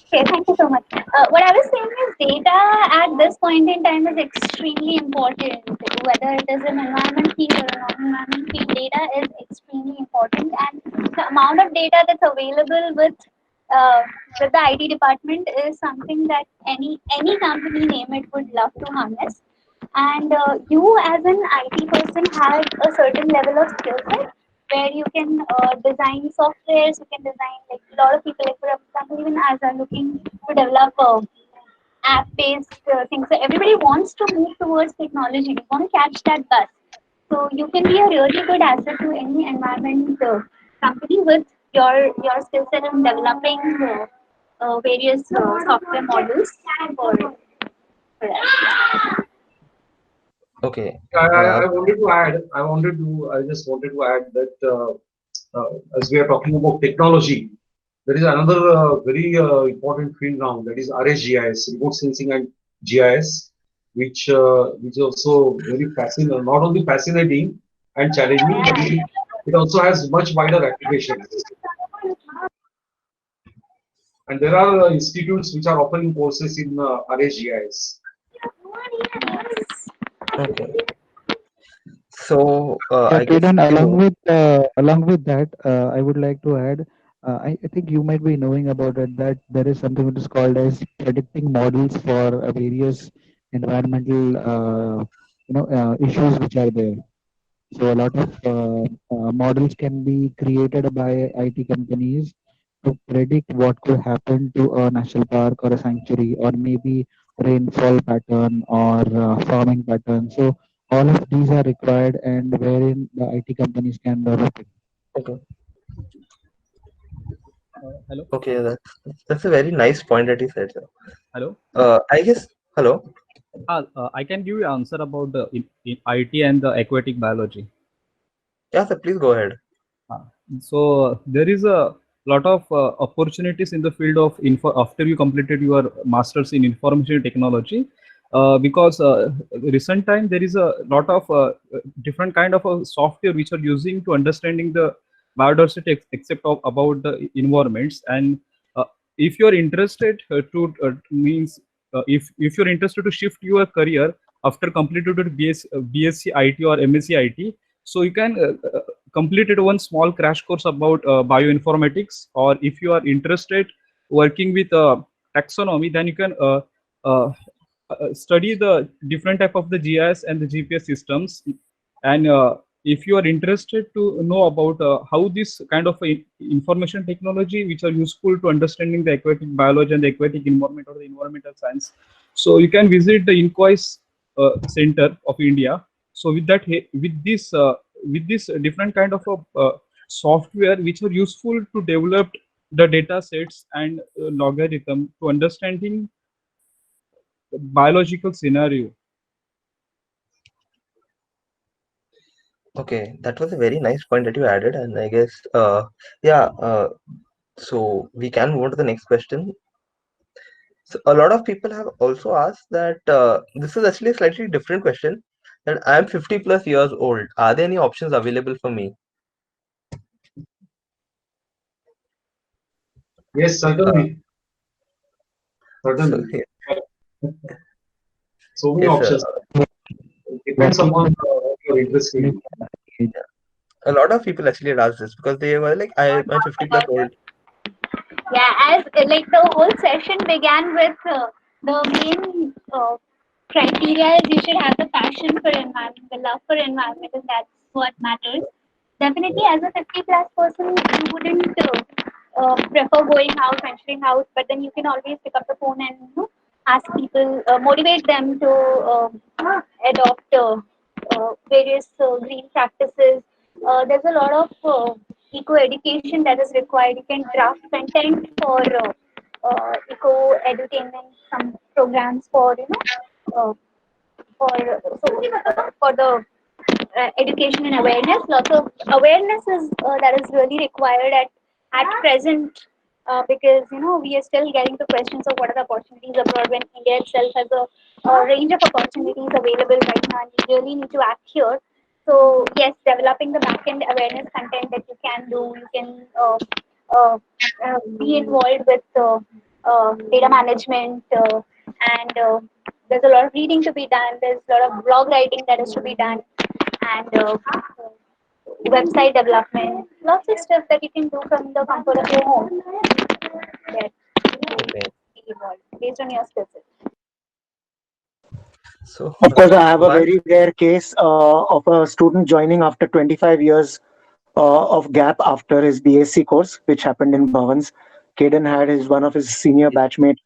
Okay, thank you so much. What I was saying is data at this point in time is extremely important. Whether it is an environment field or a non-environment field, data is extremely important, and the amount of data that's available with the IT department is something that any company, name it, would love to harness. And you as an IT person have a certain level of skill set where you can design softwares, you can design, like a lot of people, like for example, even as are looking to develop app-based things. So everybody wants to move towards technology. You want to catch that bus. So you can be a really good asset to any environment company with your skill set in developing various software models for that. okay. I just wanted to add that as we are talking about technology, there is another very important field now, that is RSGIS, remote sensing and GIS, which is also very fascinating, not only fascinating and challenging, but it also has much wider applications. And there are institutes which are offering courses in RSGIS. Okay. So Yeah, I guess Kiran, along with that, I would like to add, I think you might be knowing about it that there is something which is called as predicting models for various environmental, issues which are there. So a lot of models can be created by IT companies to predict what could happen to a national park or a sanctuary, or maybe rainfall pattern or farming pattern. So all of these are required, and wherein the IT companies can develop it. okay. Hello. Okay, that's a very nice point that you said, sir. Hello. I guess hello. I can give you answer about the in IT and the aquatic biology. Yeah, sir, please go ahead. So there is a lot of opportunities in the field of info after you completed your masters in information technology, because recent time there is a lot of different kind of software which are using to understanding the biodiversity except about the environments. And if you are interested means if you're interested to shift your career after completed BSc IT or MSc IT, so you can completed one small crash course about bioinformatics, or if you are interested working with taxonomy, then you can study the different type of the GIS and the GPS systems. And if you are interested to know about how this kind of information technology which are useful to understanding the aquatic biology and the aquatic environment or the environmental science, so you can visit the INQUIS Center of India. So with that, with this different kind of software which are useful to develop the data sets and logarithm to understanding the biological scenario. Okay, that was a very nice point that you added, and I guess yeah. So we can move on to the next question. So a lot of people have also asked that this is actually a slightly different question. That I am 50 plus years old. Are there any options available for me? Yes, certainly. So, Certainly. So many yes, options. It depends Working upon with what you're interested in. a lot of people actually had asked this because they were like, I'm 50 plus old. Yeah, as like the whole session began with the main criteria is you should have the passion for environment, the love for environment, and that's what matters. Definitely, as a 50 plus person, you wouldn't prefer going out, venturing out, but then you can always pick up the phone and ask people, motivate them to adopt various green practices. There's a lot of eco education that is required. You can draft content for eco edutainment, some programs for for for the education and awareness. Lots of awareness is that is really required at present because we are still getting to questions of what are the opportunities abroad when India itself has a range of opportunities available right now, and we really need to act here. So yes, developing the backend awareness content that you can do, you can be involved with data management and there's a lot of reading to be done. There's a lot of blog writing that is to be done, and website development. Lots of stuff that you can do from the comfort of your home. That Okay. be involved based on your skill set. So, Of course, I have a one, very rare case of a student joining after 25 years of gap after his BSc course, which happened in Bhavans. Caden had one of his senior batchmate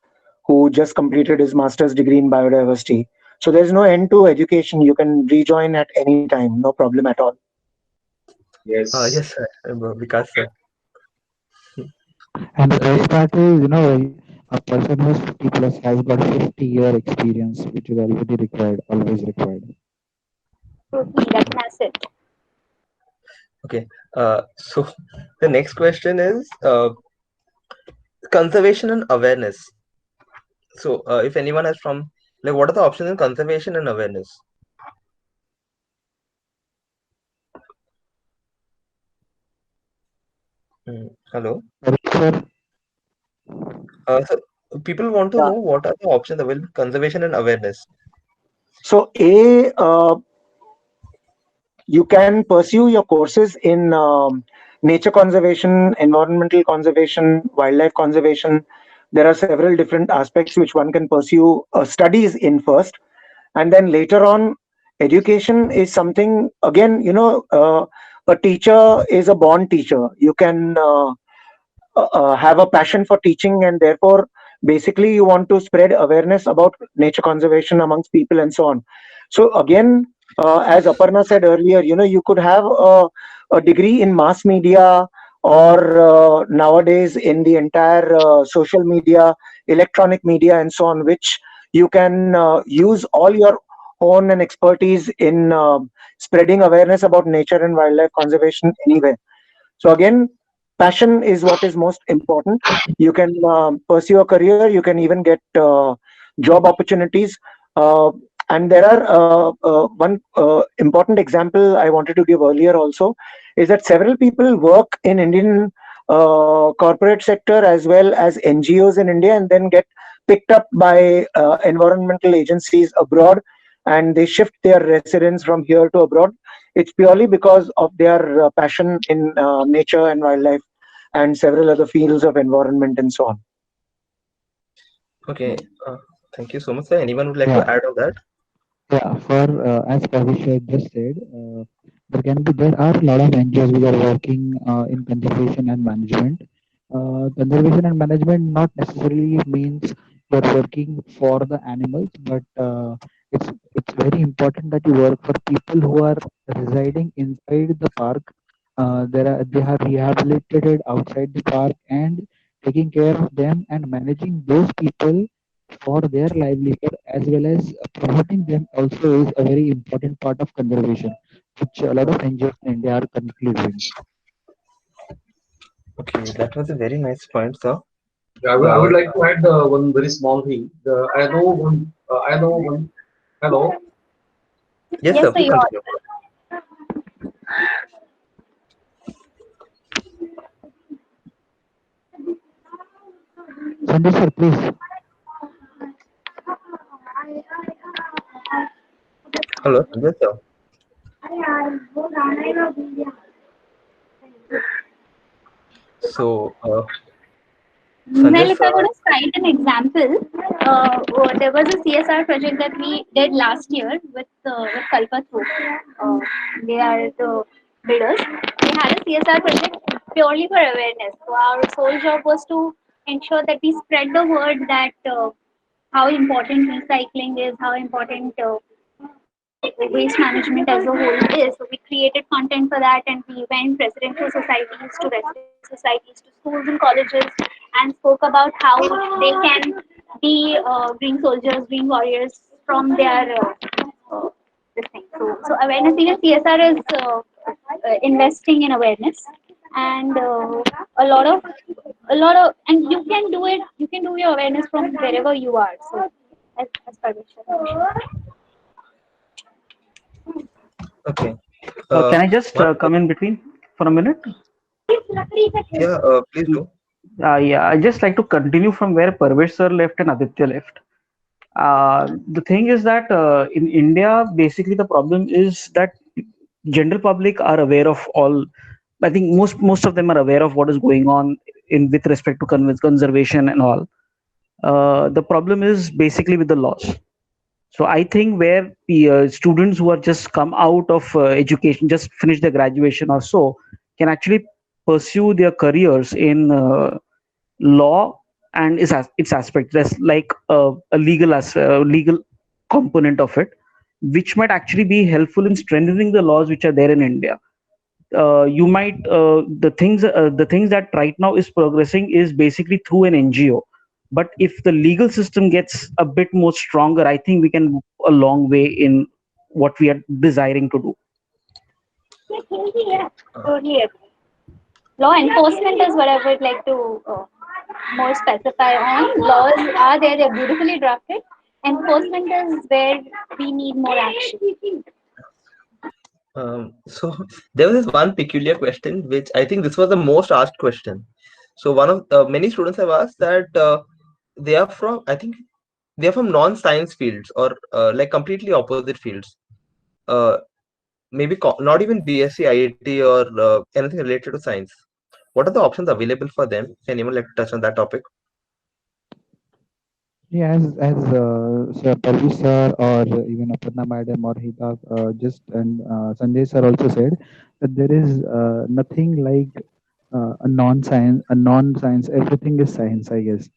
who just completed his master's degree in biodiversity. So there's no end to education. You can rejoin at any time, no problem at all. Yes. yes, sir. Vikas, sir. And the best part is, a person who's 50 plus has got 50-year experience, which is already required, always required. Totally, that's an asset. Okay. So the next question is conservation and awareness. So, if anyone has from like, what are the options in conservation and awareness? Hello. Sorry, sir. So people want to Yeah. know what are the options available, conservation and awareness. So, you can pursue your courses in nature conservation, environmental conservation, wildlife conservation. There are several different aspects which one can pursue studies in first, and then later on, education is something. Again, a teacher is a born teacher. You can have a passion for teaching, and therefore, basically, you want to spread awareness about nature conservation amongst people and so on. So again, as Aparna said earlier, you could have a degree in mass media, or nowadays in the entire social media, electronic media, and so on, which you can use all your own and expertise in spreading awareness about nature and wildlife conservation anywhere. So again, passion is what is most important. You can pursue a career. You can even get job opportunities. And there are one important example I wanted to give earlier also is that several people work in Indian corporate sector as well as NGOs in India, and then get picked up by environmental agencies abroad, and they shift their residence from here to abroad. It's purely because of their passion in nature and wildlife and several other fields of environment and so on. Okay. Thank you so much, sir. Anyone would like Yeah. to add on that? Yeah, for as Kavish just said, there are a lot of NGOs who are working in conservation and management. Conservation and management not necessarily means you're working for the animals, but it's very important that you work for people who are residing inside the park. They are rehabilitated outside the park and taking care of them and managing those people for their livelihood, as well as promoting them also is a very important part of conservation, which a lot of NGOs in India are currently doing. Okay, that was a very nice point, sir. I would like to add one very small thing. I know one. Hello. Yes, Yes, sir. so Please you are. continue. Sanjay sir, please. Hello, yes, sir. So, Well, Sanjay if I sir, want to cite an example, there was a CSR project that we did last year with Kalpataru. They are the builders. We had a CSR project purely for awareness. So our sole job was to ensure that we spread the word that how important recycling is, how important waste management as a whole is. So we created content for that, and we went residential societies to resident societies to schools and colleges, and spoke about how they can be green soldiers, green warriors from their this thing. So awareness, even CSR is investing in awareness, and and you can do it. You can do your awareness from wherever you are. So as Parvez. okay. Uh, Can I just one, come in between for a minute? yeah, please do. Yeah, I just like to continue from where Parvesh sir left and Aditya left. The thing is that in India, basically the problem is that general public are aware of all. I think most of them are aware of what is going on in with respect to conservation and all. The problem is basically with the laws. So I think where the students who are just come out of education, just finished their graduation or so, can actually pursue their careers in law and its aspect. There's like a legal component of it, which might actually be helpful in strengthening the laws which are there in India. You might the things that right now is progressing is basically through an NGO. But if the legal system gets a bit more stronger, I think we can move a long way in what we are desiring to do. Yeah, totally agree. Law enforcement is what I would like to more specify on. Laws are there, they're beautifully drafted. Enforcement is where we need more action. So there was this one peculiar question, which I think this was the most asked question. So one of many students have asked that they are from, I think they are from non-science fields or like completely opposite fields. Uh, Maybe not even BSc, IIT or anything related to science. What are the options available for them? Can anyone like to touch on that topic? Yeah, as Sir Parvi sir or even Aparna madam or Hita just and Sanjay sir also said that there is nothing like a non-science. Everything is science, I guess.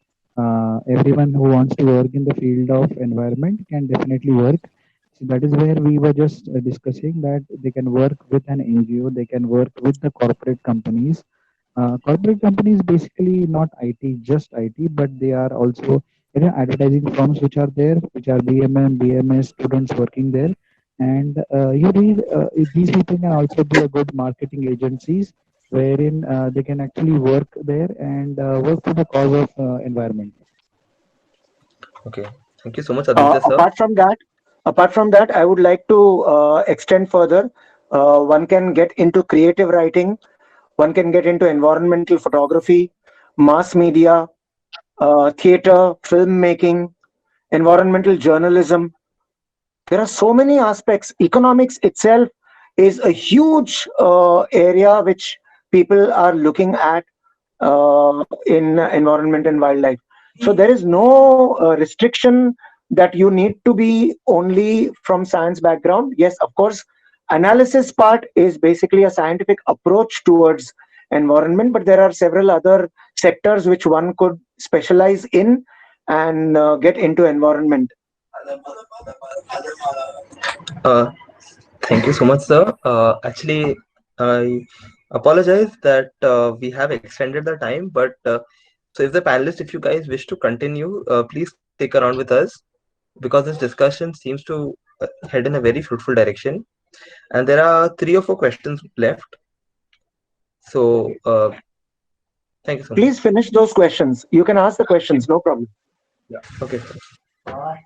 Everyone who wants to work in the field of environment can definitely work. So that is where we were just discussing that they can work with an NGO, they can work with the corporate companies. Corporate companies basically not IT, just IT, but they are also advertising firms which are there, which are BMM, BMS students working there, and these people can also be a good marketing agencies wherein they can actually work there and work for the cause of environment. Okay, thank you so much, Aditya sir. Apart from that, I would like to extend further. One can get into creative writing. One can get into environmental photography, mass media, theater, filmmaking, environmental journalism. There are so many aspects. Economics itself is a huge area which people are looking at in environment and wildlife. So there is no restriction that you need to be only from science background. Yes, of course, analysis part is basically a scientific approach towards environment, but there are several other sectors which one could specialize in and get into environment. Uh, Thank you so much, sir. Actually, I apologize that we have extended the time, but so if the panelists, if you guys wish to continue, please stick around with us because this discussion seems to head in a very fruitful direction. And there are 3 or 4 questions left. So thank you so much. Please finish those questions. You can ask the questions, no problem. Okay.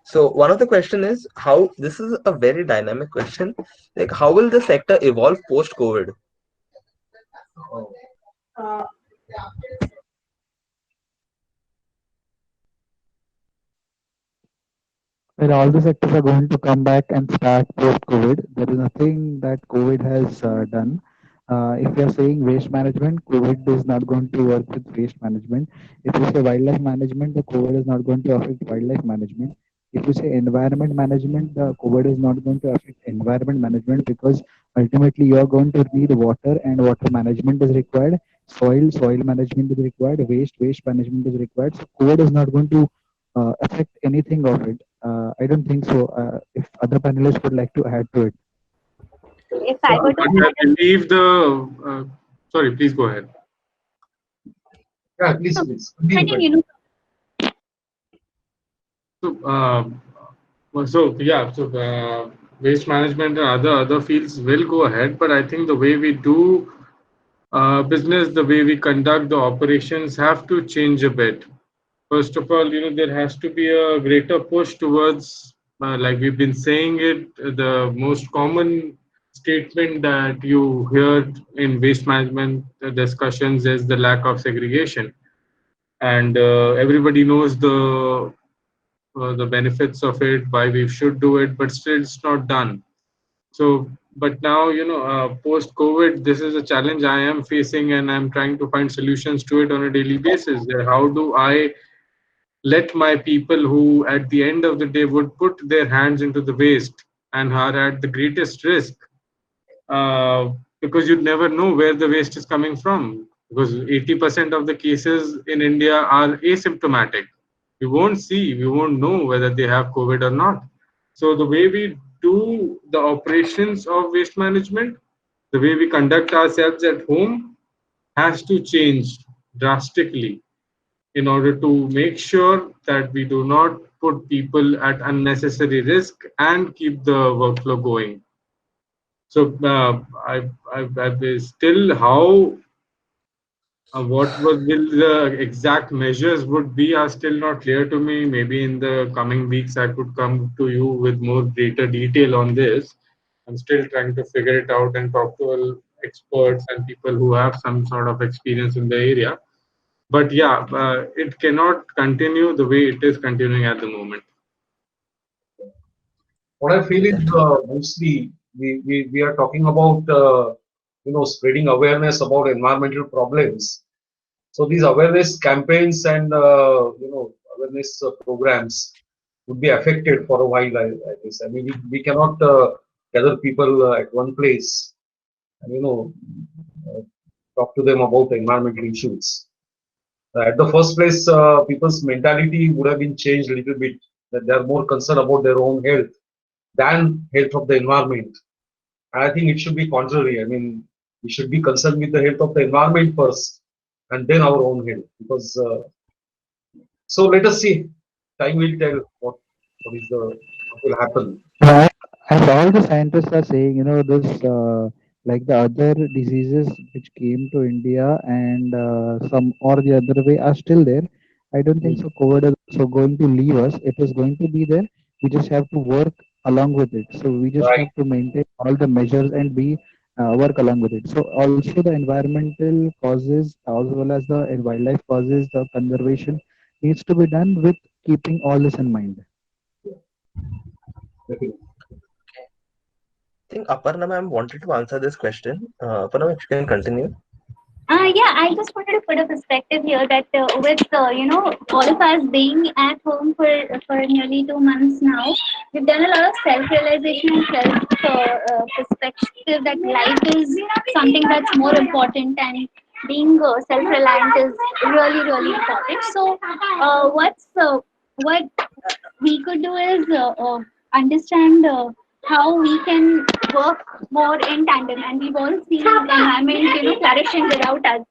So one of the question is how this is a very dynamic question. Like how will the sector evolve post COVID? Well, all the sectors are going to come back and start post-COVID. There is nothing that COVID has done If we are saying waste management, COVID is not going to work with waste management. If we say wildlife management, the COVID is not going to affect wildlife management. If we say environment management, the COVID is not going to affect environment management, because ultimately you are going to need water, and water management is required. Soil management is required. Waste management is required. So COVID is not going to affect anything of it. I don't think so. If other panelists would like to add to it. If I were to But I believe sorry, please go ahead. Yeah, please. continue. Waste management and other fields will go ahead, but I think the way we do business, the way we conduct the operations have to change a bit. First of all, there has to be a greater push towards, like we've been saying it, the most common statement that you hear in waste management discussions is the lack of segregation. And everybody knows the benefits of it, why we should do it, but still it's not done. So, but now, post COVID, this is a challenge I am facing, and I'm trying to find solutions to it on a daily basis. How do I let my people who at the end of the day would put their hands into the waste and are at the greatest risk, because you'd never know where the waste is coming from, because 80% of the cases in India are asymptomatic. We won't know whether they have COVID or not. So the way we do the operations of waste management, the way we conduct ourselves at home has to change drastically in order to make sure that we do not put people at unnecessary risk and keep the workflow going. So I still how what will the exact measures would be are still not clear to me. Maybe in the coming weeks I could come to you with more greater detail on this. I'm still trying to figure it out and talk to experts and people who have some sort of experience in the area. But yeah, it cannot continue the way it is continuing at the moment. What I feel is mostly we are talking about spreading awareness about environmental problems. So these awareness campaigns and awareness programs would be affected for a while. I guess. I mean, we cannot gather people at one place and talk to them about environmental issues. At the first place, people's mentality would have been changed a little bit. That they are more concerned about their own health than health of the environment. And I think it should be contrary. I mean, we should be concerned with the health of the environment first, and then our own health. Because so let us see. Time will tell what will happen. Yeah, as all the scientists are saying, this like the other diseases which came to India and some or the other way are still there. I don't think so. COVID is also going to leave us. It is going to be there. We just have to work along with it. So we just Right. have to maintain all the measures and be work along with it. So also the environmental causes as well as the wildlife causes, the conservation needs to be done with keeping all this in mind. I think Aparna ma'am wanted to answer this question. Aparna, if you can continue. Yeah, I just wanted to put a perspective here that with all of us being at home for nearly 2 months now, we've done a lot of self-realization and self perspective that life is something that's more important, and being self-reliant is really really important. So, what we could do is understand how we can work more in tandem, and we've all seen the environment flourishing without us.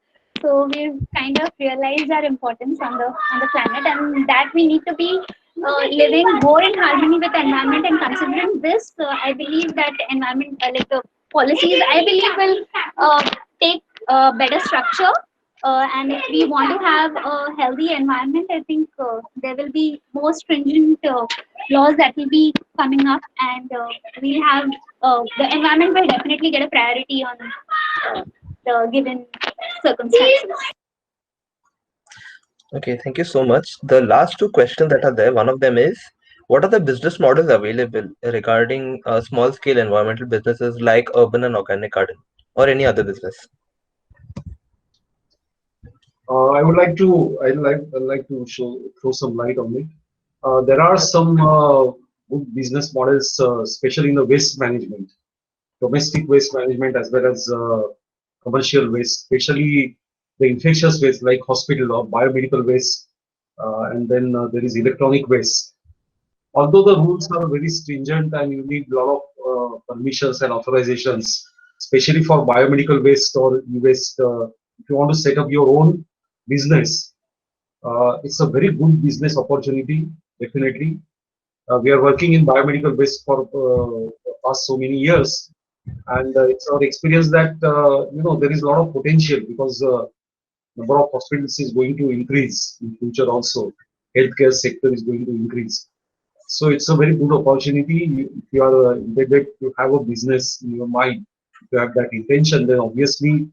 So we've kind of realized our importance on the planet, and that we need to be living more in harmony with the environment. And considering this, I believe that environment like the policies, I believe will take better structure. And if we want to have a healthy environment, I think there will be more stringent laws that will be coming up, and we'll have the environment will definitely get a priority on the given circumstances. Okay, thank you so much. The last two questions that are there, one of them is, what are the business models available regarding small-scale environmental businesses like urban and organic garden? or any other business? I'd like to throw some light on it. There are some good business models, especially in the waste management, domestic waste management, as well as commercial waste, especially the infectious waste like hospital or biomedical waste, and then there is electronic waste. Although the rules are very stringent and you need a lot of permissions and authorizations, especially for biomedical waste or e-waste, if you want to set up your own business, it's a very good business opportunity, definitely. We are working in biomedical waste for past so many years, and it's our experience that there is a lot of potential because number of hospitals is going to increase in future also. Healthcare sector is going to increase. So it's a very good opportunity. If you are intended to have a business in your mind, if you have that intention, then obviously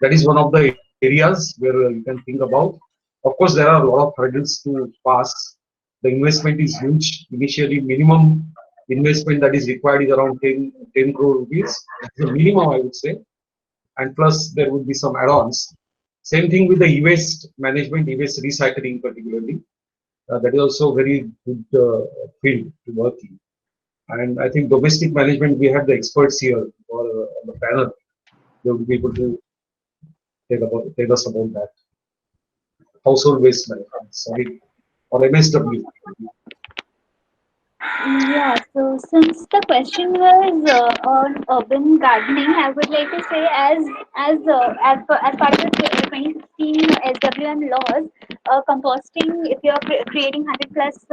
that is one of the areas where you can think about. Of course, there are a lot of hurdles to pass. The investment is huge. Initially, minimum investment that is required is around 10 crore rupees. That's the minimum, I would say. And plus, there would be some add-ons. Same thing with the e-waste management, e-waste recycling particularly. That is also a very good field to work in. And I think domestic management, we have the experts here or on the panel. They will be able to tell us about that. Household waste management, sorry, or MSW. Yeah, so since the question was on urban gardening, I would like to say as part of the 2016 SWM laws, composting, if you are creating 100 plus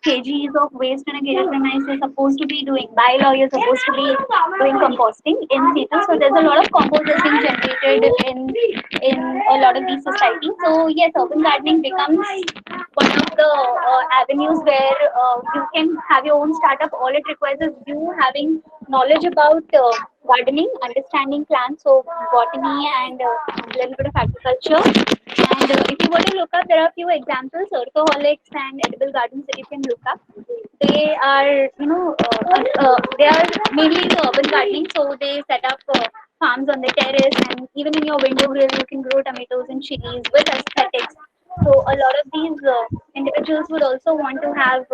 kgs of waste in a given premise, you're supposed to be doing, by law, you're supposed to be doing composting in situ. So there's a lot of compost that's being generated in a lot of these societies. So yes, urban gardening becomes one of the avenues where you can have your own startup. All it requires is you having knowledge about gardening, understanding plants, so botany and a little bit of agriculture. And if you were to look up, there are a few examples, Earthaholics and Edible Gardens that you can look up. They are, they are mainly into urban gardening, so they set up farms on the terrace, and even in your window grill, you can grow tomatoes and chilies with aesthetics. So a lot of these individuals would also want to have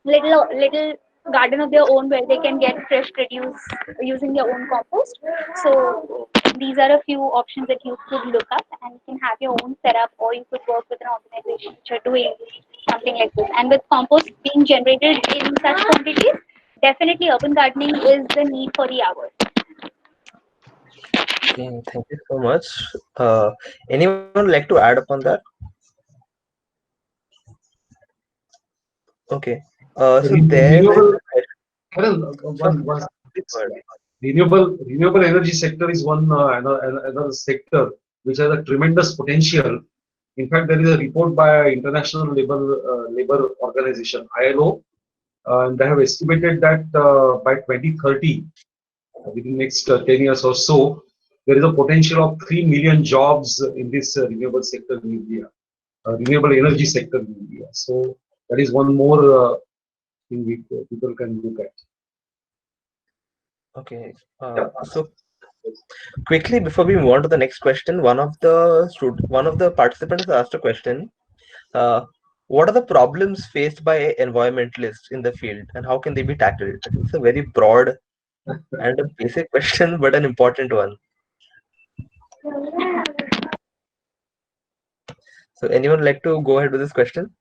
little garden of their own where they can get fresh produce using their own compost. So these are a few options that you could look up, and you can have your own setup, or you could work with an organization which are doing something like this. And with compost being generated in such quantities, definitely urban gardening is the need for the hour. Okay, thank you so much. Anyone like to add upon that? Okay. So there Renewable, Sorry. renewable energy sector is one another sector which has a tremendous potential. In fact, there is a report by International Labour Organization (ILO), and they have estimated that by 2030, within next 10 years or so, there is a potential of 3 million jobs in this renewable sector in India, renewable energy sector in India. So that is one more thing people can look at. Okay. So quickly before we move on to the next question, one of the participants asked a question. What are the problems faced by environmentalists in the field, and how can they be tackled? I think it's a very broad and a basic question, but an important one. So anyone like to go ahead with this question?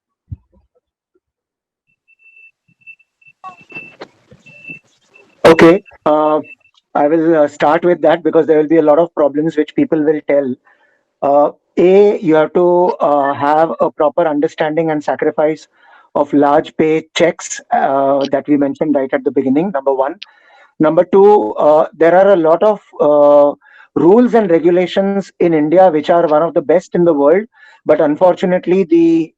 Okay, I will start with that because there will be a lot of problems which people will tell. You have to have a proper understanding and sacrifice of large pay checks that we mentioned right at the beginning, number one. Number two, there are a lot of rules and regulations in India which are one of the best in the world, but unfortunately, the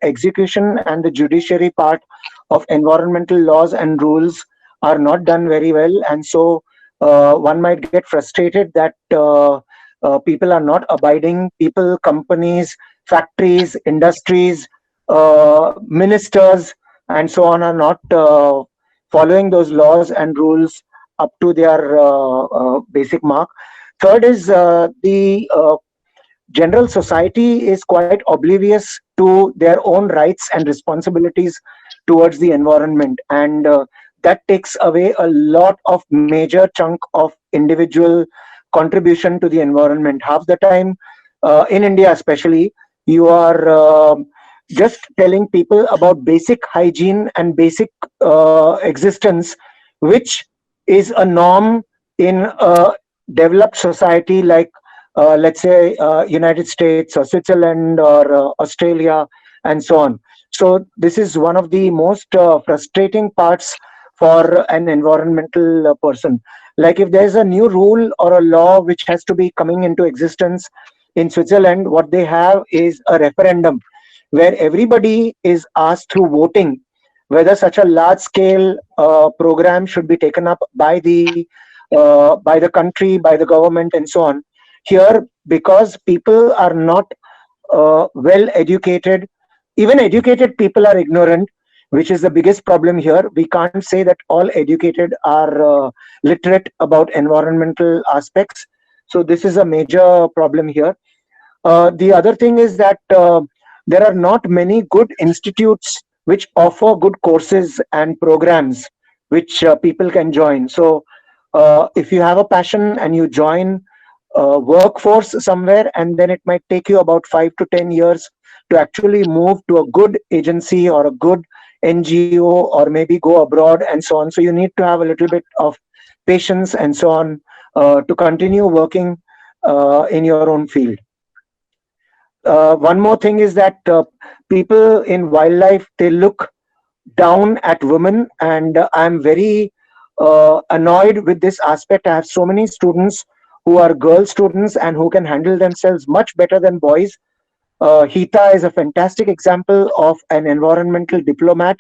execution and the judiciary part of environmental laws and rules are not done very well, and so one might get frustrated that people are not abiding. People, companies, factories, industries, ministers, and so on are not following those laws and rules up to their basic mark. Third is the general society is quite oblivious to their own rights and responsibilities towards the environment, and that takes away a lot of major chunk of individual contribution to the environment. Half the time, in India especially, you are just telling people about basic hygiene and basic existence, which is a norm in a developed society like let's say United States or Switzerland or Australia and so on. So this is one of the most frustrating parts for an environmental person. Like if there's a new rule or a law which has to be coming into existence in Switzerland, what they have is a referendum where everybody is asked through voting whether such a large scale program should be taken up by the country, by the government, and so on. Here, because people are not well educated, even educated people are ignorant, which is the biggest problem here. We can't say that all educated are literate about environmental aspects. So this is a major problem here. The other thing is that there are not many good institutes which offer good courses and programs which people can join. So if you have a passion and you join workforce somewhere, and then it might take you about 5 to 10 years to actually move to a good agency or a good NGO, or maybe go abroad and so on. So you need to have a little bit of patience and so on to continue working in your own field. One more thing is that people in wildlife, they look down at women, and I'm very annoyed with this aspect. I have so many students who are girl students and who can handle themselves much better than boys. Hita is a fantastic example of an environmental diplomat.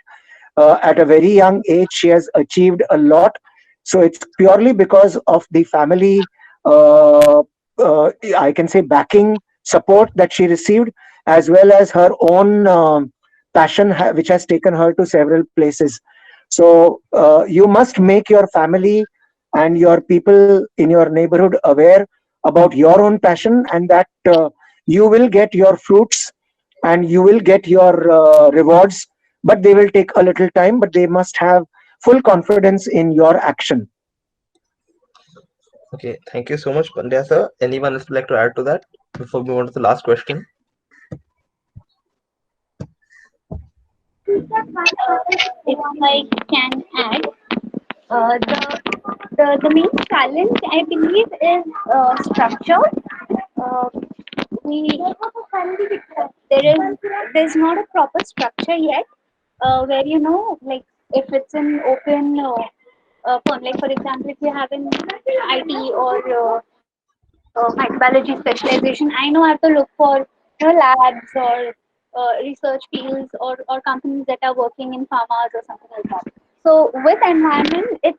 At a very young age, she has achieved a lot. So it's purely because of the family, I can say, backing support that she received, as well as her own passion, which has taken her to several places. So you must make your family and your people in your neighborhood aware about your own passion, and that you will get your fruits and you will get your rewards, but they will take a little time, but they must have full confidence in your action. Okay, thank you so much, Pandya sir. Anyone else would like to add to that before we move on to the last question? If I can add, the main challenge I believe is structure. Uh, we there's not a proper structure yet, where like if it's an open firm, like for example, if you have an IT or microbiology specialization, I know I have to look for labs or research fields, or companies that are working in pharmas or something like that. So with environment, it's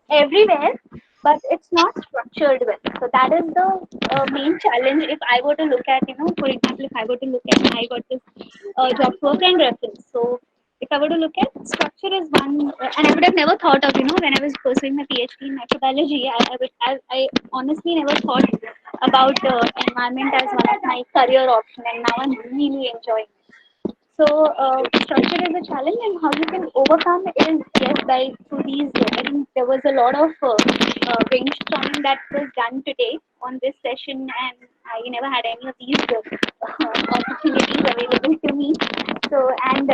everywhere, but it's not structured well. So that is the main challenge. If I were to look at, for example, if I were to look at, I got this job work and reference. So if I were to look at, structure is one, and I would have never thought of, when I was pursuing my PhD in microbiology, I honestly never thought about environment as one of my career option, and now I'm really enjoying. So structure is a challenge, and how you can overcome is, yes, by through these. I think there was a lot of brainstorming that was done today on this session, and I never had any of these opportunities available to me. So and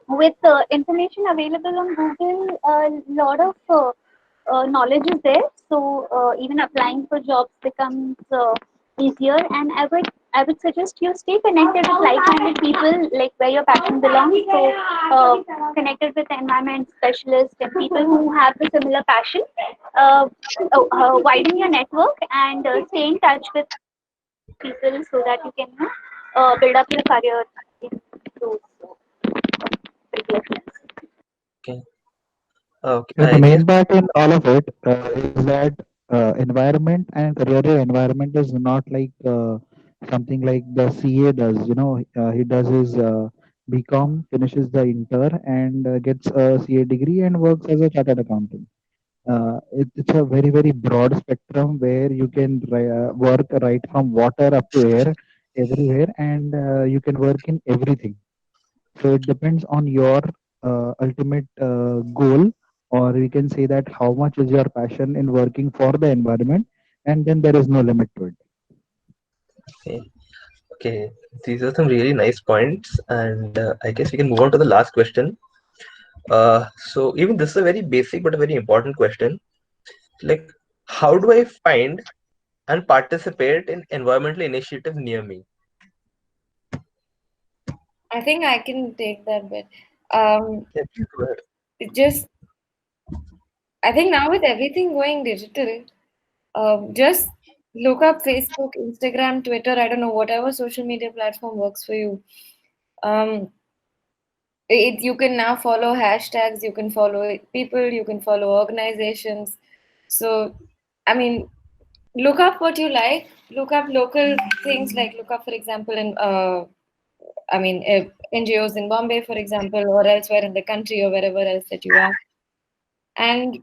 with information available on Google, a lot of knowledge is there. So even applying for jobs becomes easier. And I would suggest you stay connected with like-minded people, like where your passion belongs. So connected with environment specialists and people who have the similar passion. Widen your network and stay in touch with people so that you can build up your career in those particular fields. Okay. So Okay. the main part in all of it is that environment and career environment is not like something like the CA does. He does his BCom, finishes the inter, and gets a CA degree and works as a chartered accountant. It's a very, very broad spectrum where you can work right from water up to air everywhere, and you can work in everything. So it depends on your ultimate goal, or we can say that how much is your passion in working for the environment, and then there is no limit to it. Okay. Okay. These are some really nice points, and I guess we can move on to the last question. So even this is a very basic but a very important question. Like, how do I find and participate in environmental initiative near me? I think I can take that bit. Yeah, please go ahead. It just, I think now with everything going digital, just look up Facebook, Instagram, Twitter, I don't know, whatever social media platform works for you. Um, you can now follow hashtags, you can follow people, you can follow organizations. So, I mean, look up what you like, look up local things, like look up, for example, in NGOs in Bombay, for example, or elsewhere in the country or wherever else that you are. And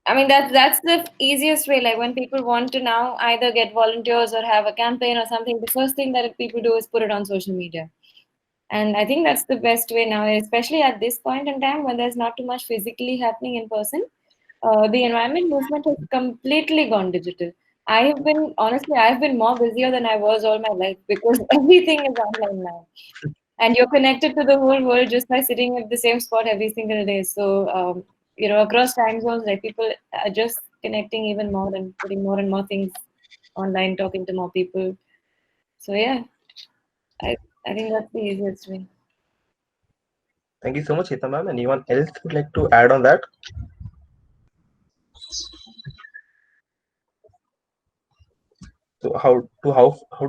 I mean, that's the easiest way. Like when people want to now either get volunteers or have a campaign or something, the first thing that people do is put it on social media. And I think that's the best way now, especially at this point in time when there's not too much physically happening in person. The environment movement has completely gone digital. I've been more busier than I was all my life because everything is online now. And you're connected to the whole world just by sitting at the same spot every single day. So, across time zones, like people are just connecting even more and putting more and more things online, talking to more people. So, yeah, I think that's the easiest way. Thank you so much, Hita ma'am. Anyone else would like to add on that? So how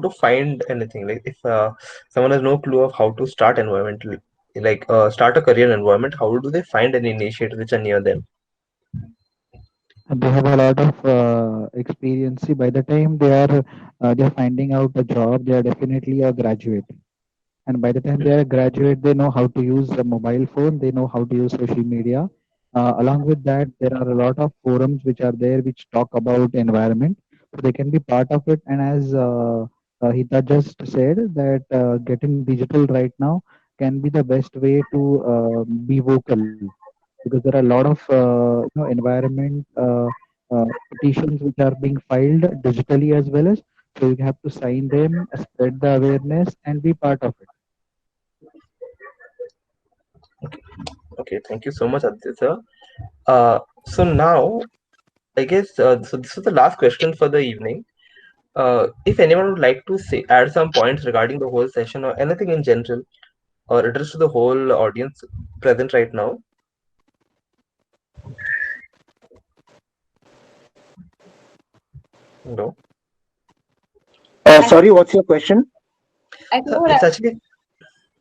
to find anything, like if someone has no clue of how to start environmental, like start a career in environment, how do they find any initiatives which are near them? And they have a lot of experience. See, by the time they're finding out a job, they are definitely a graduate. And by the time they are a graduate, they know how to use a mobile phone, they know how to use social media. Along with that, there are a lot of forums which are there which talk about environment. So they can be part of it. And as Hita just said, that getting digital right now can be the best way to be vocal, because there are a lot of environment petitions which are being filed digitally as well as. So you have to sign them, spread the awareness, and be part of it. Okay, thank you so much, Aditya sir. So now I guess so this is the last question for the evening. If anyone would like to say add some points regarding the whole session or anything in general, or address to the whole audience present right now. No. Sorry, what's your question? I think It's actually,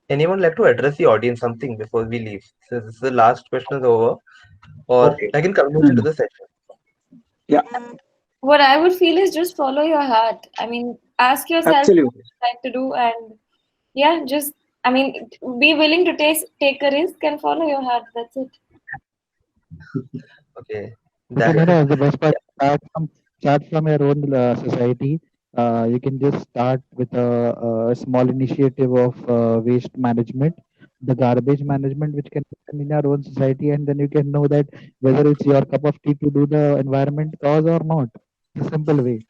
anyone like to address the audience something before we leave? So this is the last question is over, or Okay. I can convert into the session. Yeah, what I would feel is just follow your heart. I mean, ask yourself what absolutely. you like to do, and yeah, just be willing to take a risk and follow your heart. That's it. Okay. Also, That the best part, start from your own society. You can just start with a small initiative of waste management, the garbage management, which can happen in your own society, and then you can know that whether it's your cup of tea to do the environment cause or not. It's a simple way.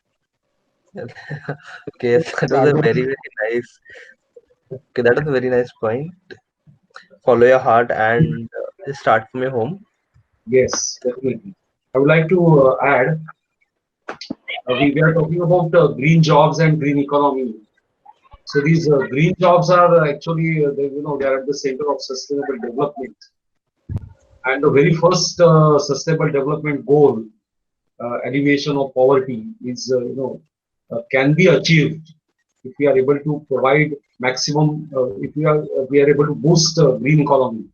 okay, yes, that was a very, very nice. Okay, that is a very nice point. Follow your heart and just start from your home. Yes, definitely. I would like to add, we are talking about green jobs and green economy. So these green jobs are actually, they are at the center of sustainable development. And the very first sustainable development goal, alleviation of poverty, is can be achieved if we are able to provide maximum, if we are able to boost green economy.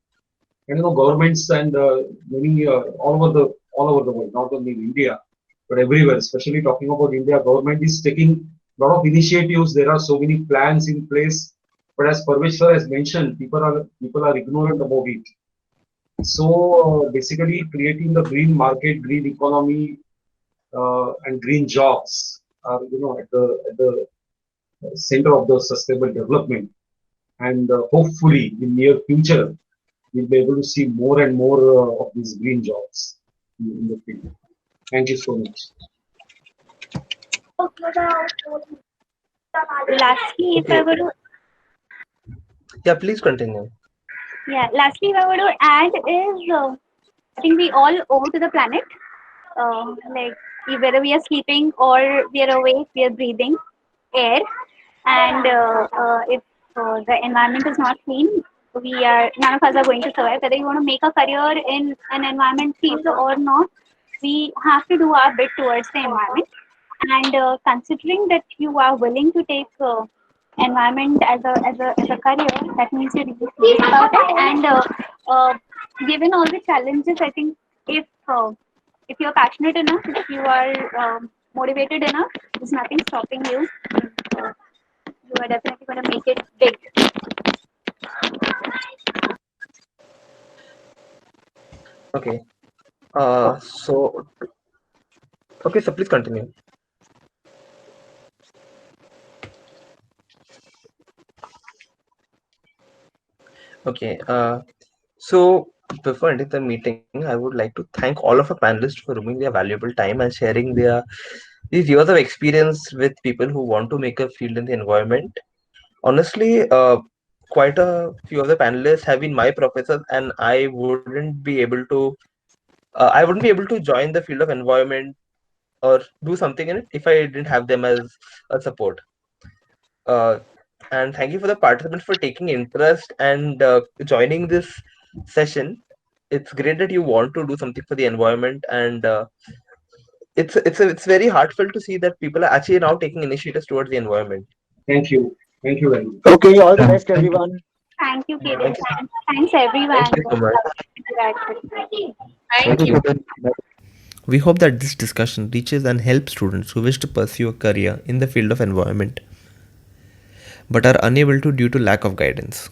And governments and many all over the world, not only in India but everywhere. Especially talking about India, government is taking a lot of initiatives. There are so many plans in place, but as Parvesh sir has mentioned, people are ignorant about it. So basically, creating the green market, green economy, and green jobs are at the center of the sustainable development. And hopefully, in near future, we'll be able to see more and more of these green jobs in the field. Thank you so much. Lastly, if I Okay. were to Yeah, please continue. lastly, if I were to add is, I think we all owe to the planet. Like whether we are sleeping or we are awake, we are breathing air, and if the environment is not clean, none of us are going to survive. Whether you want to make a career in an environment field or not, we have to do our bit towards the environment. And considering that you are willing to take environment as a career, that means you're really serious about it. And given all the challenges, I think if you're passionate enough, if you are motivated enough, there's nothing stopping you. You are definitely going to make it big. Okay. So okay, so please continue. Okay. So before ending the meeting, I would like to thank all of our panelists for giving their valuable time and sharing these years of experience with people who want to make a field in the environment. Honestly, quite a few of the panelists have been my professors, and I wouldn't be able to join the field of environment or do something in it if I didn't have them as a support. Uh, and thank you for the participants for taking interest and joining this session. It's great that you want to do something for the environment, and it's very heartfelt to see that people are actually now taking initiatives towards the environment. Thank you. Thank you very much. Okay, all the best, everyone. Thank you, Kiran. Thank you. Thanks, everyone. Thank you so much. Thank you. We hope that this discussion reaches and helps students who wish to pursue a career in the field of environment but are unable to due to lack of guidance.